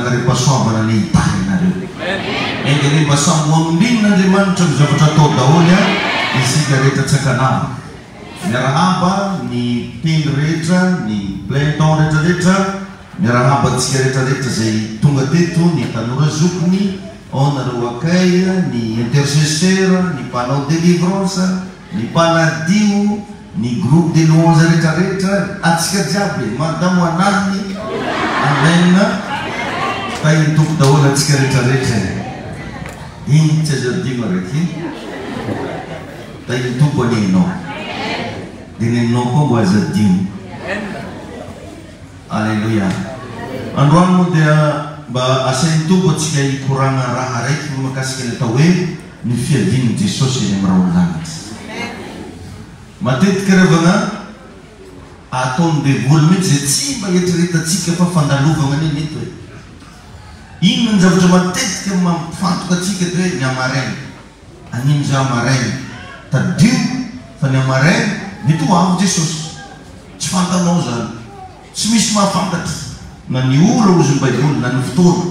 manjaka rehempasoavana ny hitanareo. Enga ny mba samy amin'Andriamanitra ny zavatra atao daholo isika rehetra tsakanava. Miarahaba ny mpitendry rehetra, ny plein-temps rehetrarehetra, miarahaba antsika rehetrarehetra zay tonga teto, ny tanora zokiny, ao nareo akay, ny intercesseur, ny mpanao délivrance, ny mpanadio, ny groupe de louange rehetrarehetra, atsika jiaby madamo anany. Amen. Tainy tompo daholo atsika rehetrarehetra. Iny tsy azo adino araiky. Tainy tompo aninao. Dia ninao koa mbo azo adino. Alleluia. Androany moa dia mba asain'ny tompo atsika hikorana raha araiky makasika ny atao hoe ny fiadian'i Jesosy eny amin'ny raha olo-lanitra. Matetika revana ataon'ny devoly mihitsy zay tsy mba eritreretantsika fa fandalovana ny eto hoe inona ny zavatra matetika mampifantoka atsika to hoe ny amarainy. Anino zay amarainy? Tadio fa ny amarainy mety ho avy Jesosy. Tsy fantanao zany. Tsy misy mahafantatra na ny ora ozy ny Baiboly na ny fotoana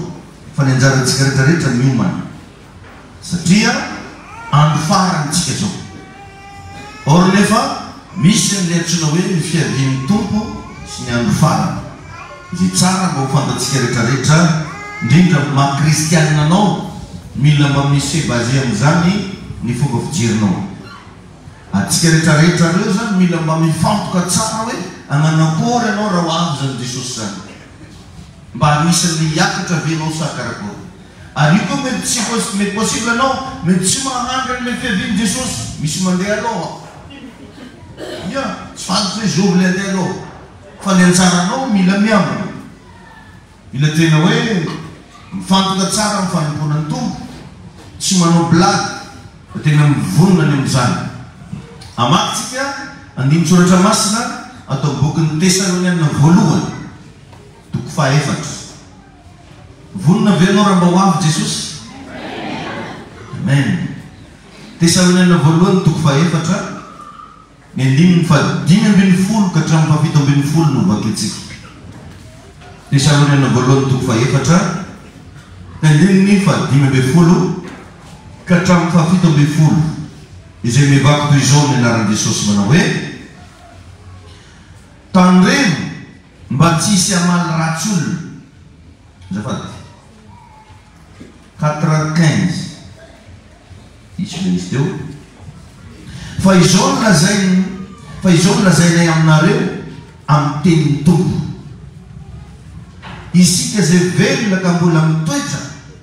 fa ny anjarantsika rehetrarehetra miomana. Satria andro farantsika zao. Or nefa misy an'ilay antsoina hoe ny fiadian'ny tompo sy ny andro farany. Izay tsara mba ho fantatsika rehetrarehetra, indrindra maha-kristianina anao, mila mba misy basé amin'izany ny fomba fijerinao. Atsika rehetrarehetra reo zany mila mba mifantoka tsara hoe ananakory ianao raha ho avy zany Jesosy zany. Mba anisan'ny hiakatra venao sa karakory. Ary io koa mety possible anao mety tsy mahandra an'ilay fiadian'i Jesosy, misy mandeha aloha. Ia, tsy fantatro hoe zoby le andeha aloha. Fa ny antsaranao mila miamana. Mila tena hoe mifantoka tsara amin'ny fanompoanan'ny tompo, tsy manao blague, fa tena mivonona ny amin'izany. Amatsika andimy soratra masina atao bokin'ny Tesaloniana voalohany, toko 4. Vonona ve ianao raha mba ho avy Jesosy? Amen. Tesaloniana voalohany toko 4. Ny 5:10 ka hatramin'ny 7:10 no vakitsika. Tesaloniana voalohany toko 4. Ny 5:10 ka hatramin'ny 7:10 izay mivaky toy izao ny anaran'i Jesosy manao hoe tandremo mba tsy hisy hamaly ratsy olona. Azafady 4:15 izy teo. Fa izao no lazainay aminareo amin'ny tenin'ny tompo. Isika zay velona ka mbola mitoetra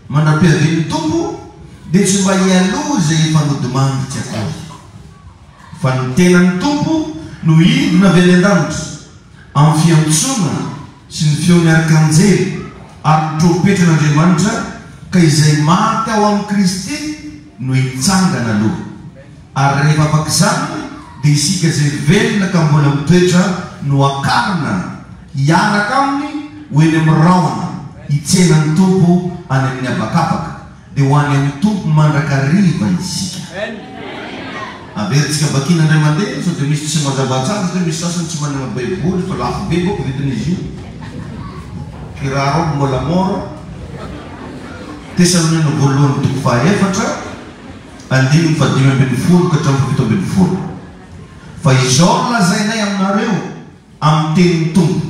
manam-piavian'ny tompo dia tsy mba hialoha zay efa nodimandry akory. Fa ny tenan'ny tompo no hidina avy any an-danitra amin'ny fiantsona sy ny feo miaraka anjely ary ny trompetan'Andriamanitra ka izay maty ao amin'ny Kristy no hitsangana aloha. Ary rehefa afaka izany dia isika zay velona ka mbola mitoetra no akarina hiaraka aminy ho eny amin'ny rahona hitsenan'ny tompo any amin'ny habakabaka dia ho any amin'ny tompo mandrakariva isika. Averintsika bakina indray mandeha sao dia misy tsy mazavatsara dia misy sasany tsy manana baiboly fa lafo be boko vitin'izy io. Kiraro mbola mora. Tesaloniana voalohany toko 4 andimy 5:10 ka hatramin'ny 7:10. Fa izao lazainay aminareo amin'ny tenin'ny tompo.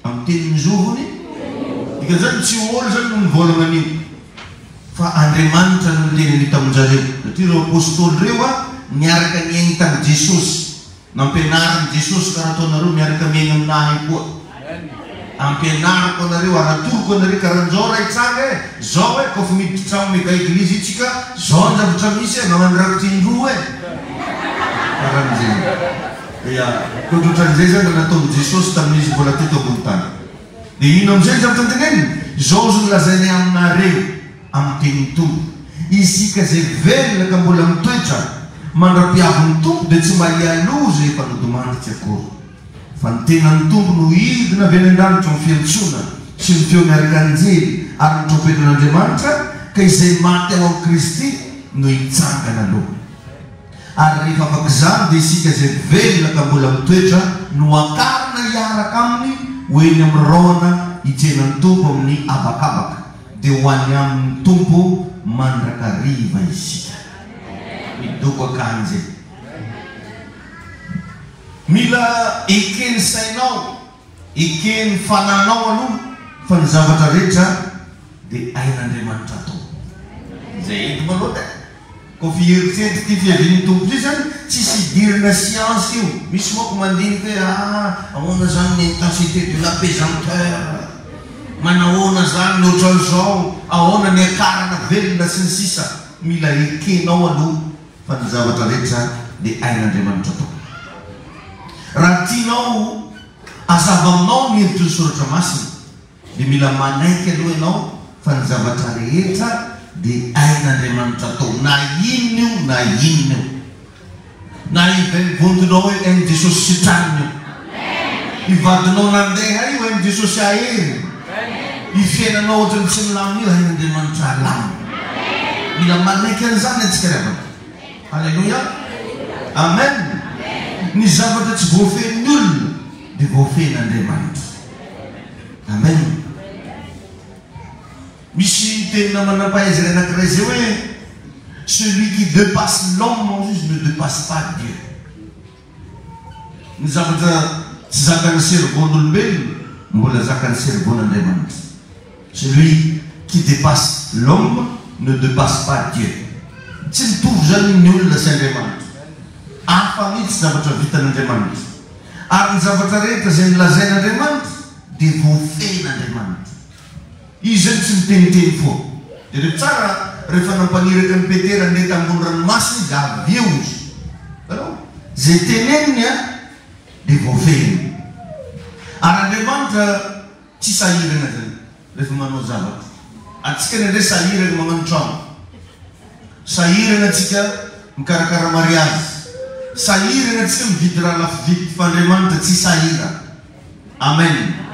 Amin'ny tenin'ny zovony. Dika zany tsy olo zany no nivolagna an'io. Fa Andriamanitra no teny hita aminjareo. Satria ireo apôstôly reo niaraka niaigny tamin'i Jesosy. Nampianarin'i Jesosy karaha ataonareo miaraka miaigny aminahy koa. Ampianariko anareo, aratoroko anareo karahan'izao raha hitsanga zao kofa miditra trano mega eglizy itsika, zao ny zavatra misy magnano rakotry-ndroa karahan'izay. Ia, kotrohatran'izay zany nataon'i Jesosy tamin'izy mbola teto ambony tany. Dia ino amin'izay zavatra teneniny? Zao zo lazainay aminareo amin'ny tenin'ny tompo. Isika zay velona ka mbola mitoetra mandra-piavin'ny tompo dia tsy mba hialoha zay efa nodimandry akory. Fa ny tenan'ny tompo no hidina avy any an-danitra amin'ny fiantsona sy ny feo miaraka anjely ary ny trompetan'Andriamanitra ka izay maty ao amin'ny Kristy no hitsangana aloha. Ary rehefa afaka izany dia isika zay velona ka mbola mitoetra no akarina hiaraka aminy ho eny amin'ny rahona hijenan'ny tompo amin'ny abakabaka dia ho any amin'ny tompo mandrakariva isika. Midoko akany zay. Mila ekeny sainao, ekeny fananao aloha fa ny zavatra rehetra dia ain'Andriamanitra atao. Zay ento maloha ko fieritseritsy ty fiavian'ny tompo ty zany tsisy idirana siansy io. Misy moa ko mandinika hoe ahoana zany l'intensité de la pesanteur, manahoana zany ny ohatran'izao, ahoana ny akarana velona sy ny sisa. Mila ekenao aloha fa ny zavatra rehetra dia ain'Andriamanitra atao. Raha tianao azava aminao ny hevitry ny soratra masina dia mila manaiky aloha ianao fa ny zavatra rehetra dia ain'Andriamanitra atao. Na inona io na inona io. Na ivontonao hoe hain'i Jesosy sitrariny io, ivadinao nandeha io hain'i Jesosy ahery, ifiainanao ohatrany tsy milamina io ain'Andriamanitra alamy. Mila manaiky an'izany antsika rehefa. Halleluja. Amen. Ny zavatra tsy voafehin'ny olona dia voafehin'Andriamanitra. Amen. Misy tena manam-pahaizana anankiray zay hoe celui qui dépasse l'homme en juge ne dépasse pas Dieu. Ny zavatra tsy zakan'ny servon'olombelona mbola zakan'ny servon'Andriamanitra. Celui qui dépasse l'homme ne dépasse pas Dieu. Tsy mitovy zany ny olona sy Andriamanitra. Hafa mihitsy zavatra vitan'Andriamanitra. Ary ny zavatra rehetra zay nilazain'Andriamanitra dia voafehin'Andriamanitra. Izy zany tsy miteniteny foa. Dia rehefa tsara rehefa nampaniraka ny Petera nety ambony ranomasina izy avy eo izy. Zay teneniny dia voafehiny. Ary Andriamanitra tsy sahirana zany rehefa manao zavatra. Atsika nendray sahirana magnano trano. Sahirana atsika mikarakara mariazy. Sahirana atsika mividy raha lafo vidy fa Andriamanitra tsy sahira. Amen.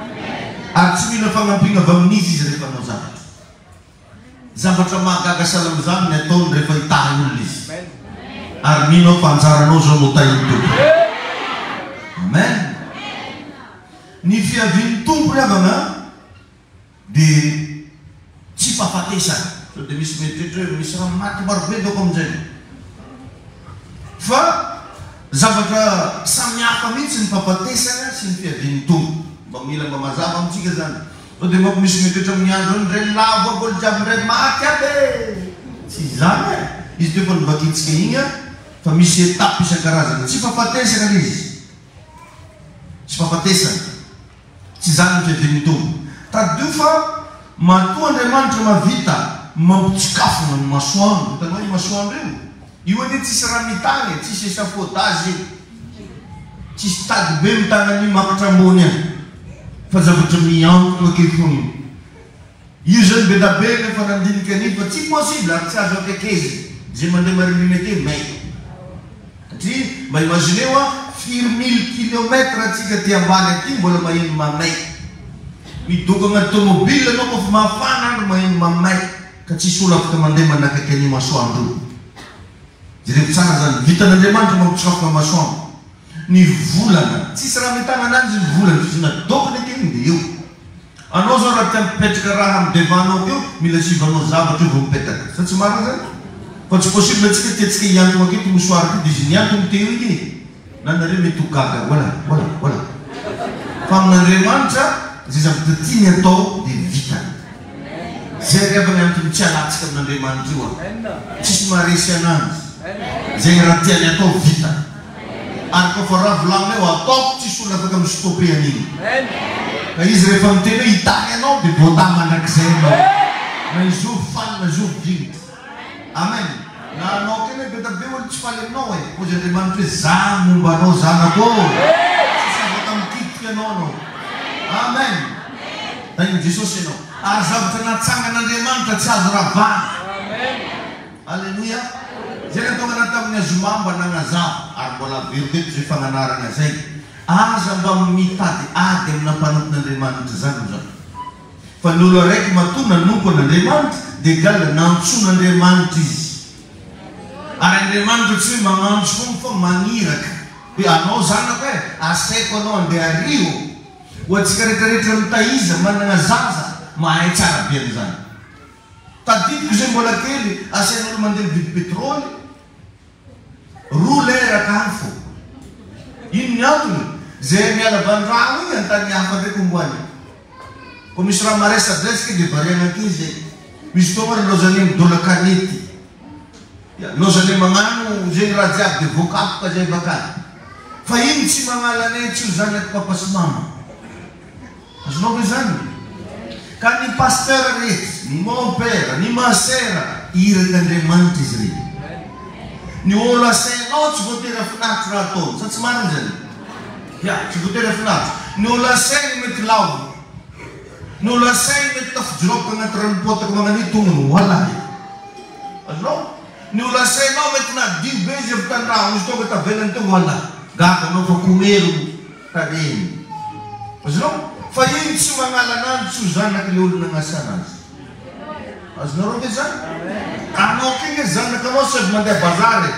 Ary tsy mila fagnampiana avy amin'izy izy rehefa anao zavatra. Zavatra mahagaga salamizany ny ataony rehefa hitahy olona izy. Ary ninao fa anjaranao zao no tahin'ny tompo. Amen. Ny fiavian'ny tompo ravana dia tsy fahafatesana. Sao dia misy mieritreritra hoe misy raha maty marobe daoko amin'izay. Fa zavatra samihafa mihitsy ny fahafatesana sy ny fiavian'ny tompo. Mila mba mazava amintsika zany. Sao dia mako misy mieritreritra amin'ny andro ndray lavo abolo jiaby ndray maty aby. Tsy zany izy dia efa nivakitsika igny fa misy etape isan-karazana. Tsy fahafatesana izy. Tsy fahafatesana. Tsy zany ny fiavian'ny tompo. Tadio fa matoa Andriamanitra mavita mampitsikafona ny masoandro. Hitanao io masoandro io. Io anie tsisy raha mitany, tsisy échafaudage io. Tsisy tady be mitana an'io makatra ambony any. Fa zavatra miantona akekony io. Io zany be da be nefa nandinika an'io fa tsy possible ary tsy azo akekeza. Zay mandeha marimina ake may. Satria mba imagineo firy 1000 kilomètre atsika ty ambany aty mbola maheno mamay. Midoko agnaty tomobile anao kofa mafana andro maheno mamay ka tsisy olo afaka mandeha manakaiky an'io masoandro io. Zay rehefa tsara zany vitan'Andriamanitra mampitrafika masoandro. Ny volana tsisy raha mitana ananjy ny volana izy nadokony akeny dia eo. Anao zao raha tia mipetraka raha amin'ny devanao eo mila sivanao zavatra io vao mipetaka. Sa tsy marina zany? Fa tsy possible atsika tiatsika hiantona aketo mosoary ty dia izy niantony teo igny. Nanareo mety ho gaga. Voilà. Fa amin'Andriamanitra zay zavatra tiany atao dia vitany. Zay rehefa miantony tsy alatsika amin'Andriamanitra io tsisy maharesy ananjy. Zay raha tiany atao vitany. Ary kofa raha volagna eo ataoko tsisy olona afaka mistopé an'igny. Ka izy rehefa miteny hoe hitany anao dia voata mandrakizay anao. Na izovy faly na izovy vinitra. Amen. Na anao keny be tabe olo tsy faly aminao e. Ozy Andriamanitra hoe za momba anao zanako. Tsisy afaka mikitika anao. Amen. Tain'i Jesosy ianao. Ary zavatra natsangan'Andriamanitra tsy azo ravana. Alleluia. Zay natonga na tamin'ny azomamba nagnazava ary mbola verobeto zay fagnanarana zay. Aza mba mitady ady amina mpanoton'Andriamanitra zany zao. Fa ny olo araiky matoa nanompo an'Andriamanitra dia gala nantson'Andriamanitra izy. Ary Andriamanitra tsy hoe magnantso foana fa magniraka. Hoe anao zanako asaiko anao andeha ario. ho antsika rehetrarehetra mitaiza manana zaza mahay tsara be an'izany. Tadidiko zay mbola kely asain'olo mandeha mividy petroly 2 lera kany fo. Ino ny antony? Zay miala van-drano igny antany hafa ndraiky omboany. Ko misy raha maresadresaka dia variana ankizy. Misy fotoana ry lozany midola kanety. Lozany magnano zay raha jiaby dia voakapoka zay bakany. Fa iny tsy magnalane tsy ho zanaky papa sy mama. Azonao ve zany? Ka ny pasteur rehetra, ny mon père, ny ma sœur, irak'Andriamanitra izy reny. Ny olo asainao tsy voatery afinaritra raha ataony, sa tsy marina zany? Tsy voatery afinaritra. Ny olo asainy mety lavo. Ny olo asainy mety tafijoroka agnaty ranopotaka magnan'io tongony walahy. Azonao? Ny olo asainao mety nadio be izy avy tandragno izy tonga tavelany teo walahy. Gaga anao fa komero tareny. Azonao? Fa iny tsy magnala an'andro tsy ho zanaky le olo nagnasana azy. Azonareo ve zany? Anao kenge zanaky anao sady mandeha bazary.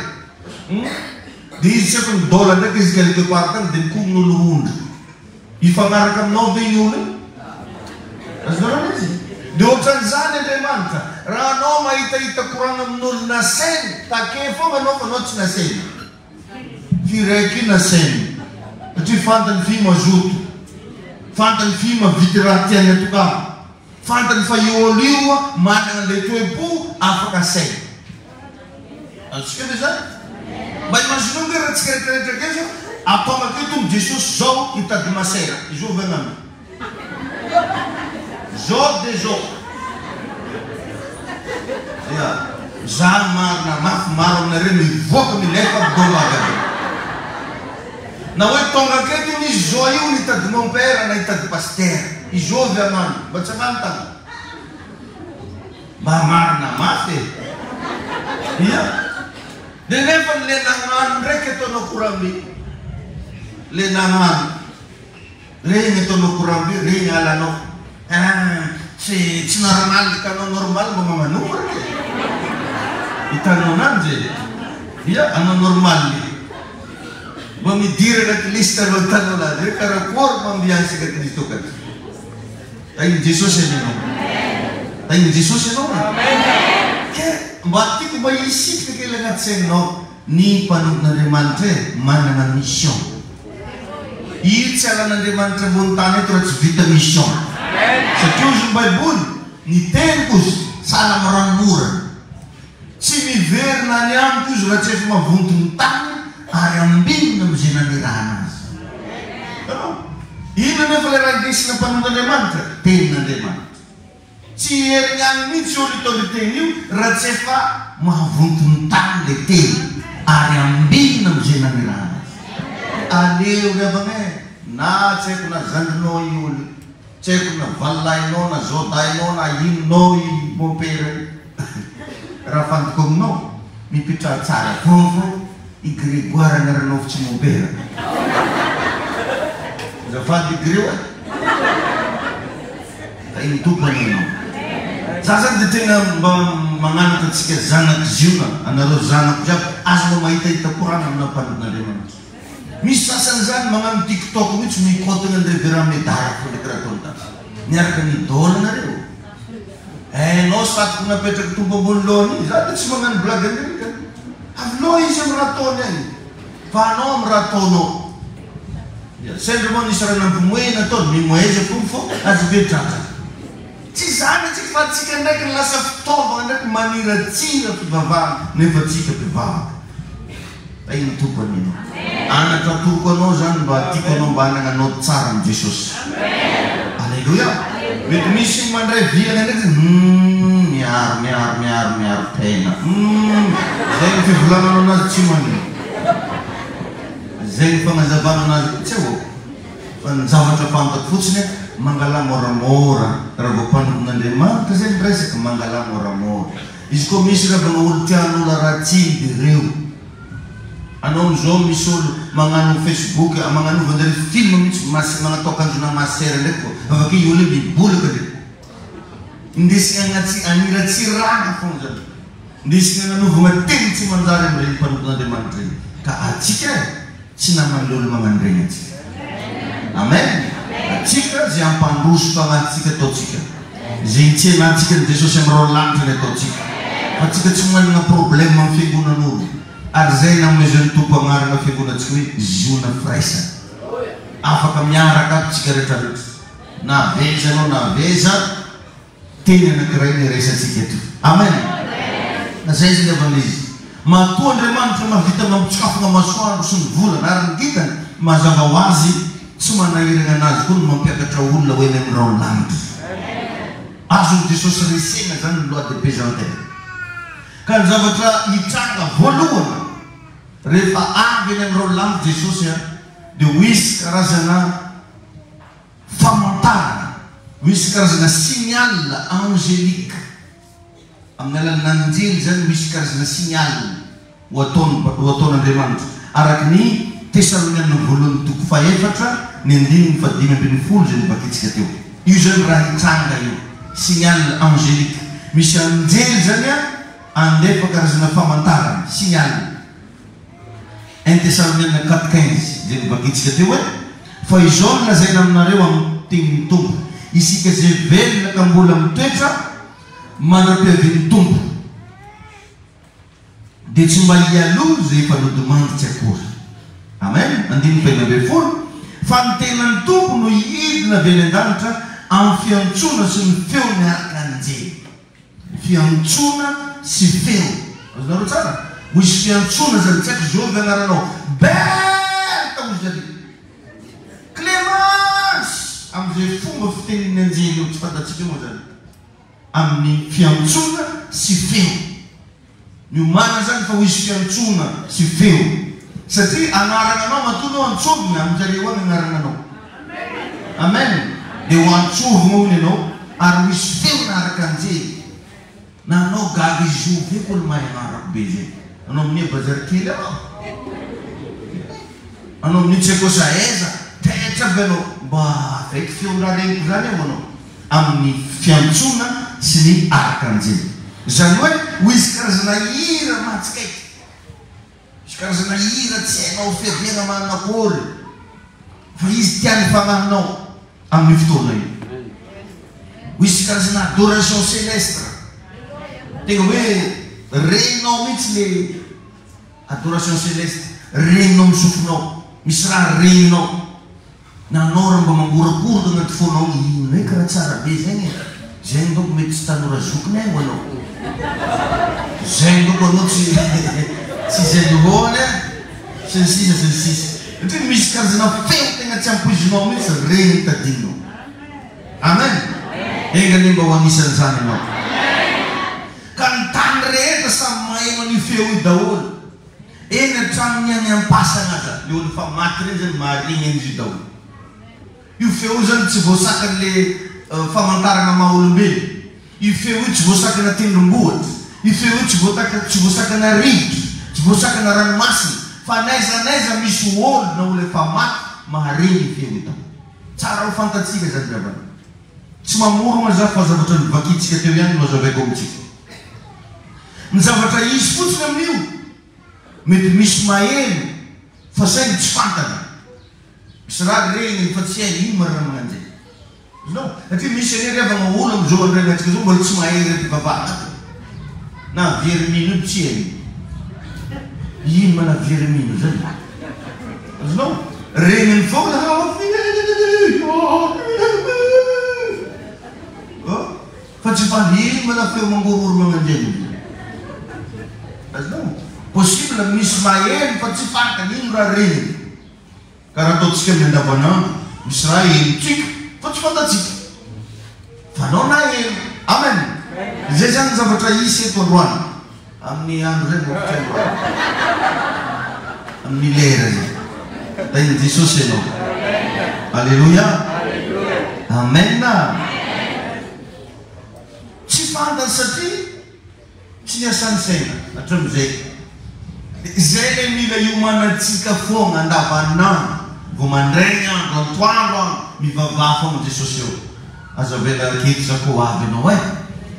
Dia izy tsy efa midola ndraiky izy quelque part tany dia mikomy olo ondry. Ifagnaraka aminao ve iny olo? Azonareo izy? Dia ohatran'izany Andriamanitra. Raha anao mahitahita koragna amin'olo nasainy, take foana anao fa anao tsy nasainy. Firaiky nasainy. Satria fantany fi mazoto. Fantany fi mavidy raha tiany atokana. Fantany fa io olo io manana le toe-po afaka sainy. Azontsika ve zany? Mba imaginao nge raha tsika rehetrarehetra kezo atao maketo Jesosy zao hitady masera. Izo avy agnaminy. Zao de zao. Za marina mafy maro aminareo mivoaka milefa abidolagany. Na hoe tonga aketo iny izy zao io hitady mon père na hitady pasteur. Izo avy agnaminy. Mba tsy agnano tagna. Mba marina mafy e. Dia nefa le nagnano ndraiky ataonao korambe. Le nagnano. Regny ataonao korambe, regny alanao. Tsy normal hitanao normal mba mamanora. Hitanao ananjy. Anao normal. Mba midirana kilista alo hitanao lazy. Karakory mambiansika Kristo kati. Tainy Jesosy ianao. Tainy Jesosy ianao. Mba tiako mba hisika kely agnaty sainao. Ny mpanompon'Andriamanitra manana mission. Io tsy alan'Andriamanitra ambony tany eto raha tsy vita mission. Satria ozy ny Baiboly, ny teniko ozy sala moramorana. Tsy miverina ny amiko izy raha tsy efa mavonto ny tany ary ambinina amizay nanerahana azy. Ino nefa le raha indesina mpanompon'Andriamanitra? Tenin'Andriamanitra. Tsy heriny agny mihitsy olo hitao le teny io raha tsy efa mahavonto ny tany le teny ary ambinina amizay nanerahana azy. Aleo revagne na tsy haiko na zandrinao i olo, tsy haiko na valainao na zodainao na inonao i mon père. Raha fantako aminao mipetraha tsara fono i Grégoire anaranao fa tsy mon père. Zafady i Gré oe. Ka iny tompony ianao. Za zany dia tena mba magnanatra antsika zanaky ziona, anareo zanako jiaby azonao mahitahita korana amina mpanompon'Andriamanitra. Misy sasany zany magnano TikTok mihitsy mikotana ny révérend Médard fo le karaha ataony tasy. Miaraka nidola nareo. Anao satoko napetraky tombo ambony lohany. Za dia tsy magnano blague an'ireo. Avinao izy amin'ny raha ataony agny. Fa anao amin'ny raha ataonao. Sendra moa nisy raha nampimoena ataony, mimoeza fo azy vetraka. Tsy zany atsika fa atsika ndraiky lasa fitaovana ndraiky maniratsira fivavahana nefa atsika mpivavaka. Iny tompony ino. Anatratoko anao zany mba tiako anao mba hanana anao tsara amin'ny Jesosy. Alleluia. Mety misy mandray viana ndraiky miaro tena. Zay ny fivolananao anazy tsy manino. Zay ny fagnazavana anazy tsy ho. Fa ny zavatra fantako fotsiny mangala moramora. Raha vao mpanompon'Andriamanitra zay ny resaka mangala moramora. Izy koa misy raha vao olo tian'olo ratsy ireo. Anao amizao misy olo magnano Facebook, magnano vandary film mihitsy magnatao akanjona masera ndraiky fo. Avake io olo mibolaka ndraiky. Indesigna aniratsirana foana zany. Indesigna ananovana teny tsy manjary amin'ireny mpanompon'Andriamanitra regny. Ka atsika tsy naman'le olo magnano regny atsika. Amen. tsika zay ampandroso fagnatsika ataotsika zay tsy anatsika ny Jesosy amin'irao lanitra ny ataotsika fa tsika tsy manana problème amin'ny fiangonan'olo ary zay nanomezan'ny tompo agnarana fiangonantsika hoe ziona firaisana afaka miaraka aby tsika rehetrarehetra na veza anao na veza teny anankiray ny resantsika eto amen na zay zany avana izy matoa Andriamanitra mahavita mampitsokafana masoandro sy ny volana ary ny ditany mazava ho azy tsy manahirana anazy koa no mampiakatra olona hoe ny amin'irao lanitra azony Jesosy resena zany ny loi de pesantena ka ny zavatra hitranga voalohana rehefa avy eny amin'irao lanitra Jesosy dia hoisy karazana famantarana hoisy karazana signal angélique amin'ny alalan'ny anjely zany misy karazana signal ho ataon'Andriamanitra araky ny Tesaloniana voalohany toko faefatra ny 9:5 zay nibakitsika teo io zany raha hitranga io signal angélique misy anjely zany andefa karazana famantarana signal 1 Tesaloniana 4:15 zay nibakitsika teo hoe fa izao no lazaina aminareo amin'ny tenin'ny tompo isika zay velona ka mbola mitoetra manam-piavian'ny tompo dia tsy mba hialoha zay efa nodimanditsy akory amen 9:20 fa ny tenan'ny tompo no hidina avy any an-danitra amin'ny fiantsona sy ny feo miaraka anjely fiantsona sy feo azonareo tsara hoisy fiantsona zany tsy haiko zao vianaranao berta hozy zany Clémence amin'izay fomba fiteniny anjely eo tsy fantatsika moa zany amin'ny fiantsona sy feo miomana zany fa hoisy fiantsona sy feo satria anarananao matonao antsovina amin'izareo any anarananao amen dia ho antsovina hono ianao ary hoisy feo naaraka anjely na anao gaga izovy eko olo mahay anarako be zay anao amin'ny bazary kely anao amin'ny tsy haiko saeza tetra be anao mba vaiky feondraha reniko zany eo anao amin'ny fiantsona sy ny araka anjely zany hoe hoisy karazana hira matsikaiky misy karazana hira tsy hainao fiaviana mananakory fa izy tiany fanahinao amin'ny fotoana io hoisy karazana adoration célestre tena hoe reninao mihitsy le adoration céleste reninao misofinao misy raha reninao na anao raha mba mangorakoraka anaty fonao ino hoe karaha tsara be zegny zegny doko mety tsy tanora zokiny aho anao zegny doko anao tsy zay lohony sy ny sisa sy ny sisa satria misy karazana feo tegna tsy ampoizinao mihitsy reny tadinao amen engany mba ho anisan'izany anao ka ny tany rehetra samy mahay manio feo io daholo eny hatramin'ny any ampasana aza le olo fa maty reny zany marigny an'izy io daholo io feo zany tsy voasakan'le famantarana maha-olombelo io feo io tsy voasakana tendrombohatra io feo io tsy voasakana rivotry tsy voasakana ranomasina fa naizanaiza misy olo na olo efa maty mahareny feo io daholo tsara ho fantatsika zany ravana tsy mamorona za fa zavatra nivakitsika teo ihany no azavaiko amitsika ny zavatra izy fotsiny amin'io mety misy maheno fa sainy tsy fantana misy raha regny fa tsy hainy ino marana mananjay no satria misy ane revagna olo amizao andrenatsika zao mbola tsy mahay rety vavahana na vierimino io tsy hainy ino mana vierimino zany no regniny fogna fa tsy fanino mana feo mangororo mananjay azonao possible misy maheno fa tsy fantany ino raha regniny karaha ataotsika amin'ny andavanandro misy raha henontsika fa tsy fantatsika fa anao na heno amen zay zany ny zavatra isy eto androany amin'ny andro zay androany amin'ny lera zay tainy Jesosy ianao alleluia amen tsy fantany satria tsy niasany saina hatram'izay zay le mila iomanatsika foagna andavanandro vo mandraigny andro antoandro mivavaha foagna Jesosy eo azavela rakety zako avy anao e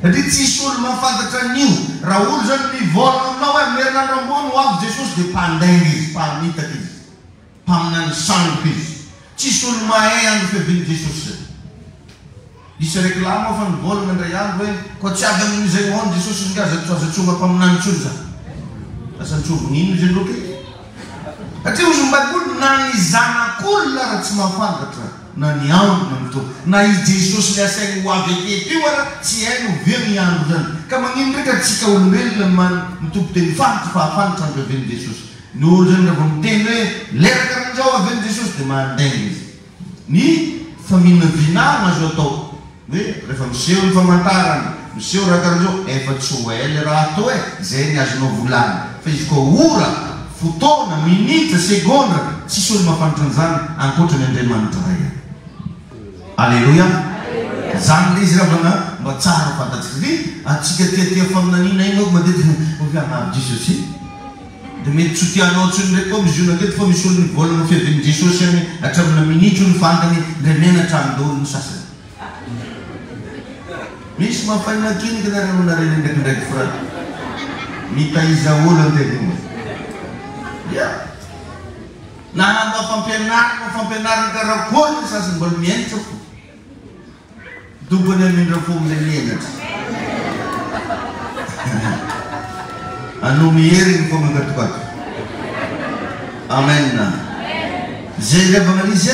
satria tsisy olo mahafantatra an'io raha olo zany mivolagna aminao hoe merinandro ambony ho avy Jesosy dia mpandainga izy mpamitaka izy mpaminany sangoka izy tsisy olo mahay andro fiaviany Jesosy. Isy reklamo fa nivolagna indray andro hoe koa tsy avy amin'izay hoany Jesosy azatsonga mpaminany tsony za. Asa nitsovony ino izy loka. Satria ozy mbaikolo na ny zanak'olona raha tsy mahafantatra na ny andro na mito na i Jesosy le asainy ho avy aketo io ara tsy haino ve ny andro zany. Ka magnino ndraika tsika olombelona mitombo teny fantatra fa hafantatra andro aviany Jesosy. Ny olo zany rehefa miteny hoe lera karan'izao aviany Jesosy dia mandaigna izy. Ny faminavinana azo atao hoe rehefa miseho ny famantarana miseho raha karan'izao efa tsy ho ela raha atao zay ny azonao volana. Fa izy koa ora fotoana minitra segonda tsisy olo mahafantatra an'izany ankoatra ny Andriamanitra ray. Alleluia. Zany le izy raha mba tsara fantatsika atsika tia faminanina ino matetika hofiana Jesosy dia mety tsy tianao tsony ndraiky koa miziona aketo fa misy olo nivolagna fiaviany Jesosy any hatramina minitro ny fantany ndray menatrandolo ny sasany. Misy mahafaina kinika naranonareny ndraikindraiky fra mitaiza olo antegna. Na mba fampianarana karakory ny sasany mbola mienatra fo dobany amindra fo amin'ilay mienatra. Ano miheriny fo mankatokato. Amen. Zay levana izy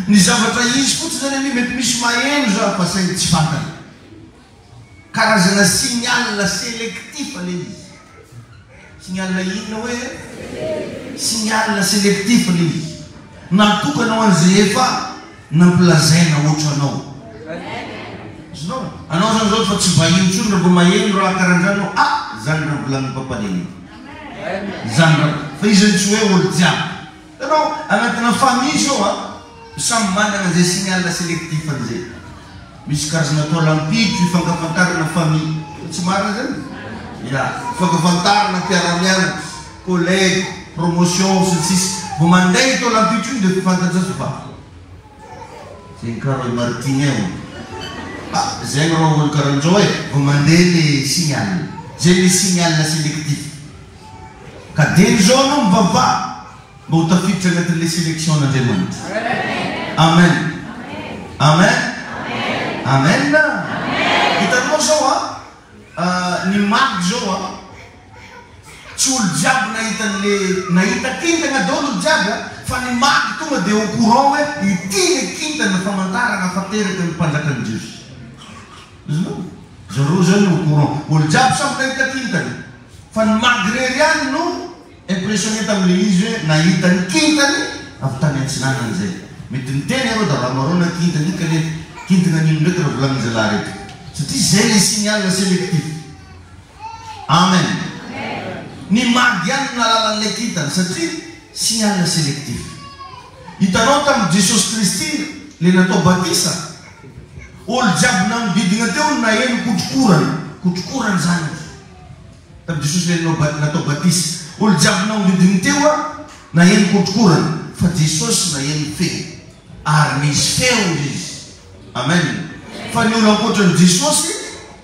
ny zavatra izy fotsy zany any mety misy maheno za fa sainy tsy fantany. Karazana signal sélectif le izy. Signal inona hoe signal sélectif le izy. Natokanao an'izay efa nampilazaina ohatranao. Anao zany zao fa tsy vahiny tsony raha vao maheno raha karan'izany zany raha volagny papaneny. Zany raha fa izy tsy hoe olo jiaby. Itanao anatina famille zao samy manana zay signal sélectif an'izay. Misy karazana atao lampitro ifankafantarana famille. Tsy marina zany? Ifankafantarana mpiara-mianatra, collègue, promotion, sisy. Vao mandeha atao lampitro iny dia fifantatra fa zay ny karaha martigny zay raha olo karan'izao hoe vao mandeha le signal. Zay le signal sélectif. Ka dia zao anao mivavaha mba ho tafiditra anatin'le sélection n'Andriamanitra. Amen. Amen. Amen. Hitanao zao ny magy zao tsy olo jiaby nahita kintana daholo olo jiaby fa ny magy tonga dia au courant hoe ity le kintana famantarana afateraka ny mpanjakany Jesosy. Zareo zany au courant olo jiaby samy nahita kintana fa ny magy rery ihany no impressionné tamin'le izy hoe nahita ny kintany avy tany antsinanany zay. Mety niteny areo da raha mareo na kintana ika le kintana nino ndraiky raha volagny zalahy reky satria zay le signal sélectif. Amen. Ny magy ihany nalalan'le kintana satria signal sélectif. Hitanao tamin'ny Jesosy Kristy le natao batisa olo jiaby namididina teo na eno kotrokorany zany tamin'ny Jesosy le natao batisa olo jiaby namididina teo na eno kotrokorany fa Jesosy na eno feo ary misy feo izy. Amen. Fa ny olo ankoatran'ny Jesosy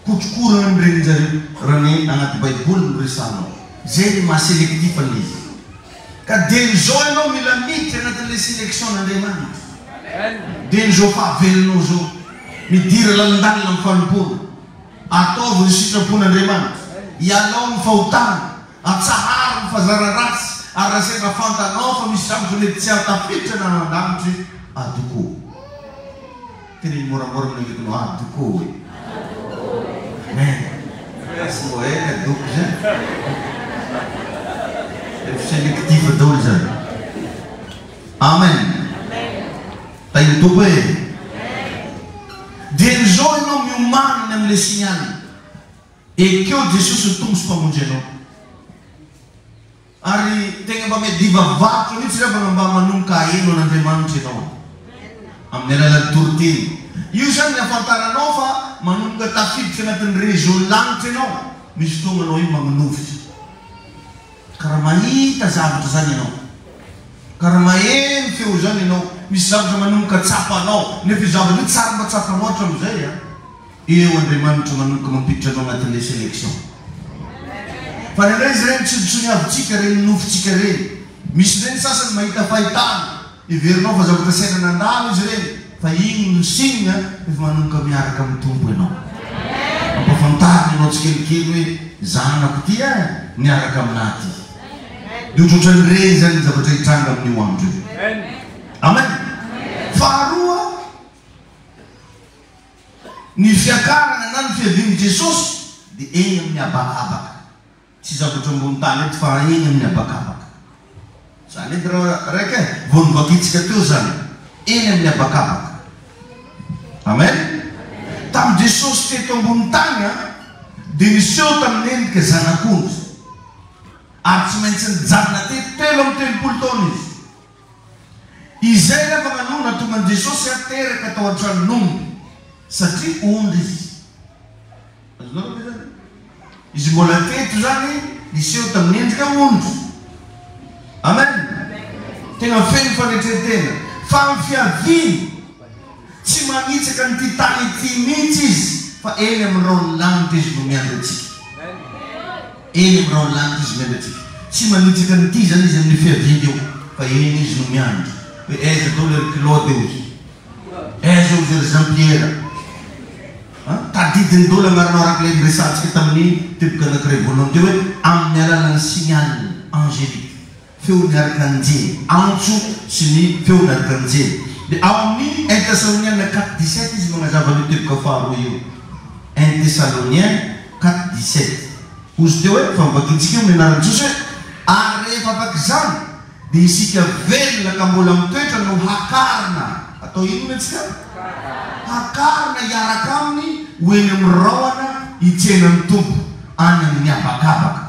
kotrokorany regny zareo raha ny anaty baiboly no resanao. Zay le mahaselektif an'izy. Ka dian'izao ianao mila miditra anatin'le sélection n'Andriamanitra. Dian'izao fahavelonao zao midira lalandalina amin'ny fanompona ataovy ny sitrapon'Andriamanitra ialao ny fahotana atsahary ny fazara rasy ary rasaina fantanao fa misy zavatra mety tsy atafiditra na andamitra adoko. Teny moramora minavitino adoko hoe sy mbo ela adoko zany sélectif daholo zany. Amen. Tainy topo hoe dian'izao ianao miomanina amin'le signal ekeo Jesosy ny tombo sy mpamonjy anao ary tegna mba mety divavatro mihitsy rehefa mba manomboka aheno an'Andriamanitra ianao amin'ny alalan'ny toriteny. Io zany afantaranao fa manomboka tafiditra anatin'ny réseau lanitra ianao misy fotoana anao io magnofotra karaha mahita zavatra zany ianao karaha maheno feo zany ianao misy zavatra manomboka tsapanao nefa zavatra io tsara mba tsapanao hatramin'izay eo Andriamanitra manomboka mampiditra anao anatin'le sélection. Fa nindray izy reny tsoditsony avitsika reny nofotsika reny misy reny sasany mahita fahitana iverinao fa zavatra saina nandalo izy regny fa igny no signe efa manomboka miaraka amin'ny tompo ianao ampafantariny ianao tsikelikely hoe zanako ty miaraka aminaty dia ohatrohatrany reny zany ny zavatra hitranga amin'io andro io amen faharoa ny fiakarana na ny fiaviany Jesosy dia eny amin'ny habakabaka tsy zavatra ambony tany ety fa eny amin'ny habakabaka zany edy raha raiky vao nivakitsika teo zany eny amin'ny habakabaka amen tamin'ny Jesosy teto ambony tany dia niseho tamin'ny endrika zanak'ondry ary tsy maintsy nijanona telo amin'ny telopolo taona izy izay rehefa manona tonga ny Jesosy ateraka tao an-tranon'omby satria ondry izy mbola teto zany niseho tamin'ny endrika ondry amen tena feno fanetretena fa ny fiaviany tsy manitsaka ny ty tany ity mihitsy izy fa eny amin'ny raolanitra izy no miandratsika eny amin'ny raolanitra izy miandratsika tsy manitsaka ny ty zany izy amin'ny fiaviany eo fa eny izy no miandra hoe aiza dao le Claude eo izy aiza eo ry Jean-Pierre tadidiny dolo amaranao arak'ilay miresantsika tamin'ny teboka anankiray voalohany teo hoe amin'ny alalan'ny signal angélique feony araka anjely antso sy ny feony araka anjely dia ao amin'ny 1 Thessaloniens 4:17 izy magnazava ny teboka faharoa io 1 Thessaloniens 4:17 ozy teo hoe fa mivakitsika io mianarany Jesosy hoe ary rehefa afaka izany dia isika velona ka mbola mitoetra no hakarina atao ino metsika hakarina hiaraka aminy hoeny amin'ny raoana hitsenan'ny tompo any amin'ny habakabaka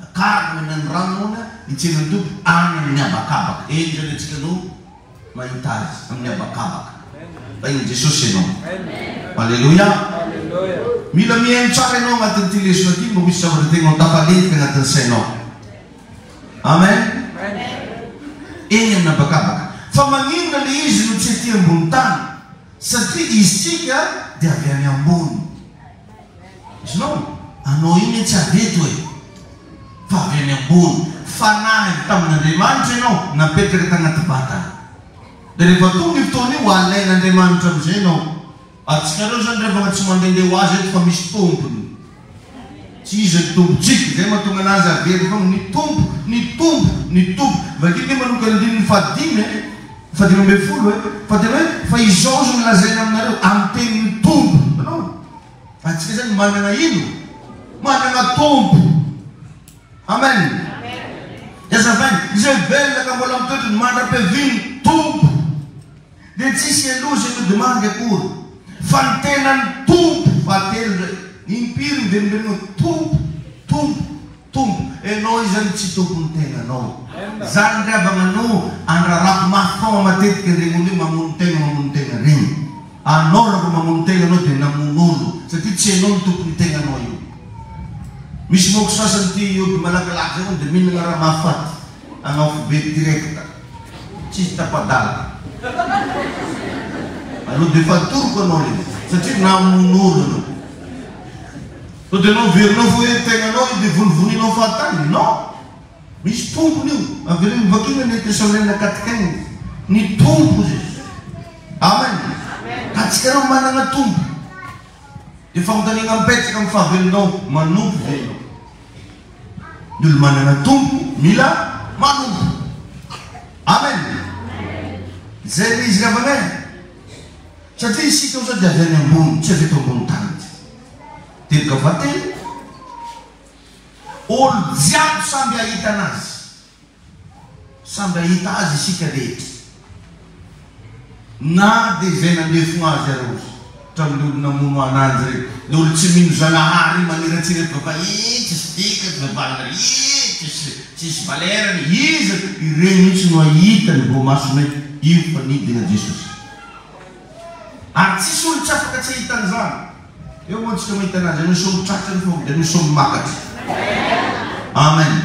hakarina hoeny amin'ny raoana hitsenan'ny tompo any amin'ny habakabaka eny zany atsika no mahita azy amin'ny habakabaka fa iny Jesosy ianao alleluia mila mihaino tsara ianao agnatin'ity lesona ty mba misy zavatra tegna tafaletika agnatin'ny sainao amen eny amin'ny habakabaka fa maninona le izy no tsy aty ambony tany satria isika dia avy any ambony izinao anao iny tsy aveto hoe fa avy any ambony fanahy tamin'Andriamanitra ianao napetraka tagnaty vatana dia rehefa tonga fotoana io alain'Andriamanitra amizay ianao atsikareo zany rehefa tsy mandehandeha ho azy eto fa misy tompony tsy izy tompontsika zay mahatonga anazy avery fa ny tompo vakiny manoka ny fadimy fadimy amby folo fa tena hoe fa izao zo milazaina aminareo amin'ny tenin'ny tompo anao atsika zany manana ino manana tompo amen yazavainy izay velona ka mbola mitoetra ny mandra-piaviany tompo dia tsisy elozy no demandy akory fa ny tenany tompo fatelo impiry miverimberina tompo enao izy zany tsy tompony tenanao zany ndray avagnanao andrarako mafao matetika regny mamono tegna regny anao raha mamono tegna anao dia namon'olo satria tsy enao ny tompony tegnanao io misy moko sasany ty io malakilaky zay dia mihinana raha mahafaty anao fobe directa tsisy tapadala aloha dia fatoroko anao le satria namon'olo anao to dia anao verinao fo hoe tegnanao io dia vonivoninao fahatany non misy tompony io avy reny mivakina ny Thessaloniens 4:15 ny tompo izy amen ka tsikanao manana tompo dia fagnotaniana mipetraka amin'ny fahavelonao manompo velona ny olo manana tompo mila manompo amen zay le izy ravana satria isika io zao dia avy any ambony tsy avy eto ambony tany teboka vateny olo jiaby samby ahita anazy samby ahita azy isika rehetra na dia izay nandefona azy areo tramin'ny olo namono anazy reny le olo tsy mino zanahary maniratsireto fa tsisy dika vavalina tsisy valerany izy ireny mihitsy no ahitany vo masony hoe io fa nidina Jesosy ary tsisy olo tsy afaka tsy ahitany zany eo moa tsika mahita anazy misy olo tratrany fo dia misy olo makatra amen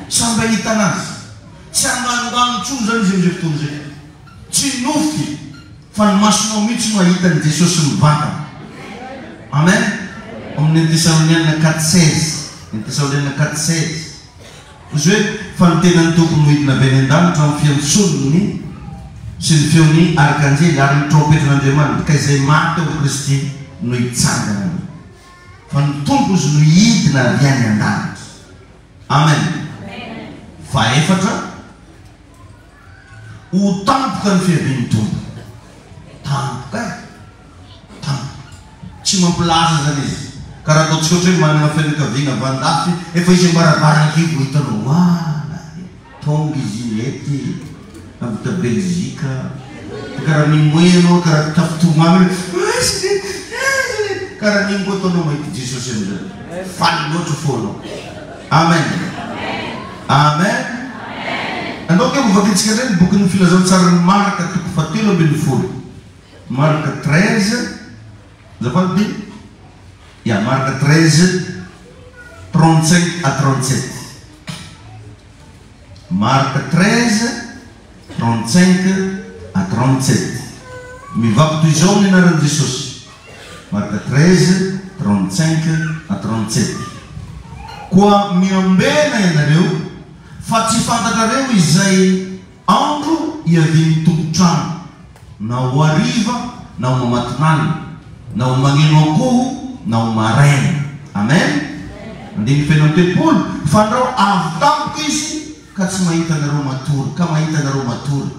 samby ahita anazy tsy anganongano tsony zany izy amizay fotoana zay tsy nofiky fa ny masonao mihitsy no ahitany Jesosy mivantana amen amin'ny Thessaloniens 4:16 izy hoe fa ny tenany tompony hoidina be ny an-danitra amin'ny fiantsonony sy ny feony arkanjely ary ny trompetin'Andriamanitra ka izay maty ao Kristy no hitsangana fa ny tompo izy no hidina avy any an-danitra. Amen. Faefatra, ho tampoka ny fiavian'ny tompo. Tampoka tsy mampilaza zany izy. Karaha ataontsika ohatra hoe manana fianakaviana vandafy efa izy mbarabaran-kivo hitanao tonga izy ety avy ta Belzika karaha mimoenao karaha tafitomamy karaha niny koa ataonao mahity Jesosy amizay faly loatra foanao. Amen. Amen. Andao ke mivakitsika ndray ny bokin'ny filazantsarany Marka toko 7:20. Marka 13 zafady ya Marka 13:35 à 37. Marka 13:35 à 37. Mivaky toy izao ny anaran'i Jesosy. Marka 13:35 à 37. Koa miambena ianareo fa tsy fantatrareo izay andro iavian'ny tompotrano na ho hariva na ho matinany na ho magneno akoho na ho maraina. Amen. Andiny fenao telopolo fandrao avy tampoka izy ka tsy mahita anareo matory ka mahita anareo matory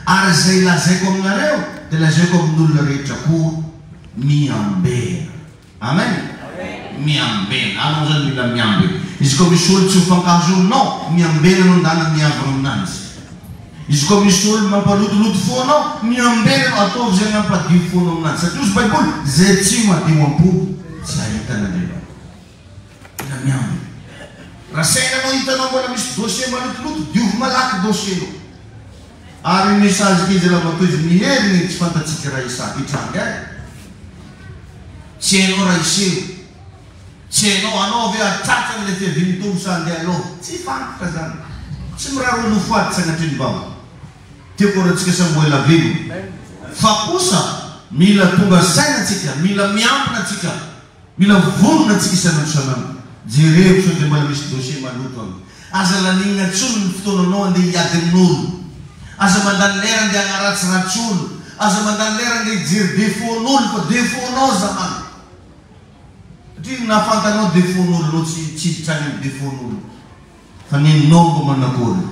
ary zay lazaiko aminareo dia lazaiko amin'olona rehetra koa miambena. Amen. Miambena anao zany mila miambena. Izy koa misy olo tsy mifankazo aminao miambena anao ndana miavana aminazy. Izy koa misy olo mampalotoloto foanao miambena ataovy zay mampadio foanao aminazy satria izy Baiboly zay tsy madio am-po tsy ahitanareo. Mila miambena. Raha sainanao hitanao mbola misy dossier malotoloto diovy malaky dossier-nao. Ary message kizy raha matoy izy miheriny tsy fantatsika raha itranga tsy hainao raha iseho tsy hainao anao ave atratrany le fiavian'ny tompo sa andeha aloha tsy fantoka zany tsy miraro olo faty sanatriny bava tiako rahantsika samboela velo fa kosa mila tonga sainatsika mila miambina tsika mila vonona tsika isanandro jereko sao dia mbola misy dossier maloto any aza lanina tsolo ny fotoananao andeha hiady amin'olo aza mandany lera andeha hagnaratsiratsy olo aza mandany lera andeha hijery defaut-n'olo fa defaut-nao zamany satria nafantanao defaut-n'olo nao tsy hitrany amin'ny defaut-n'olo fa ninao mbo manakory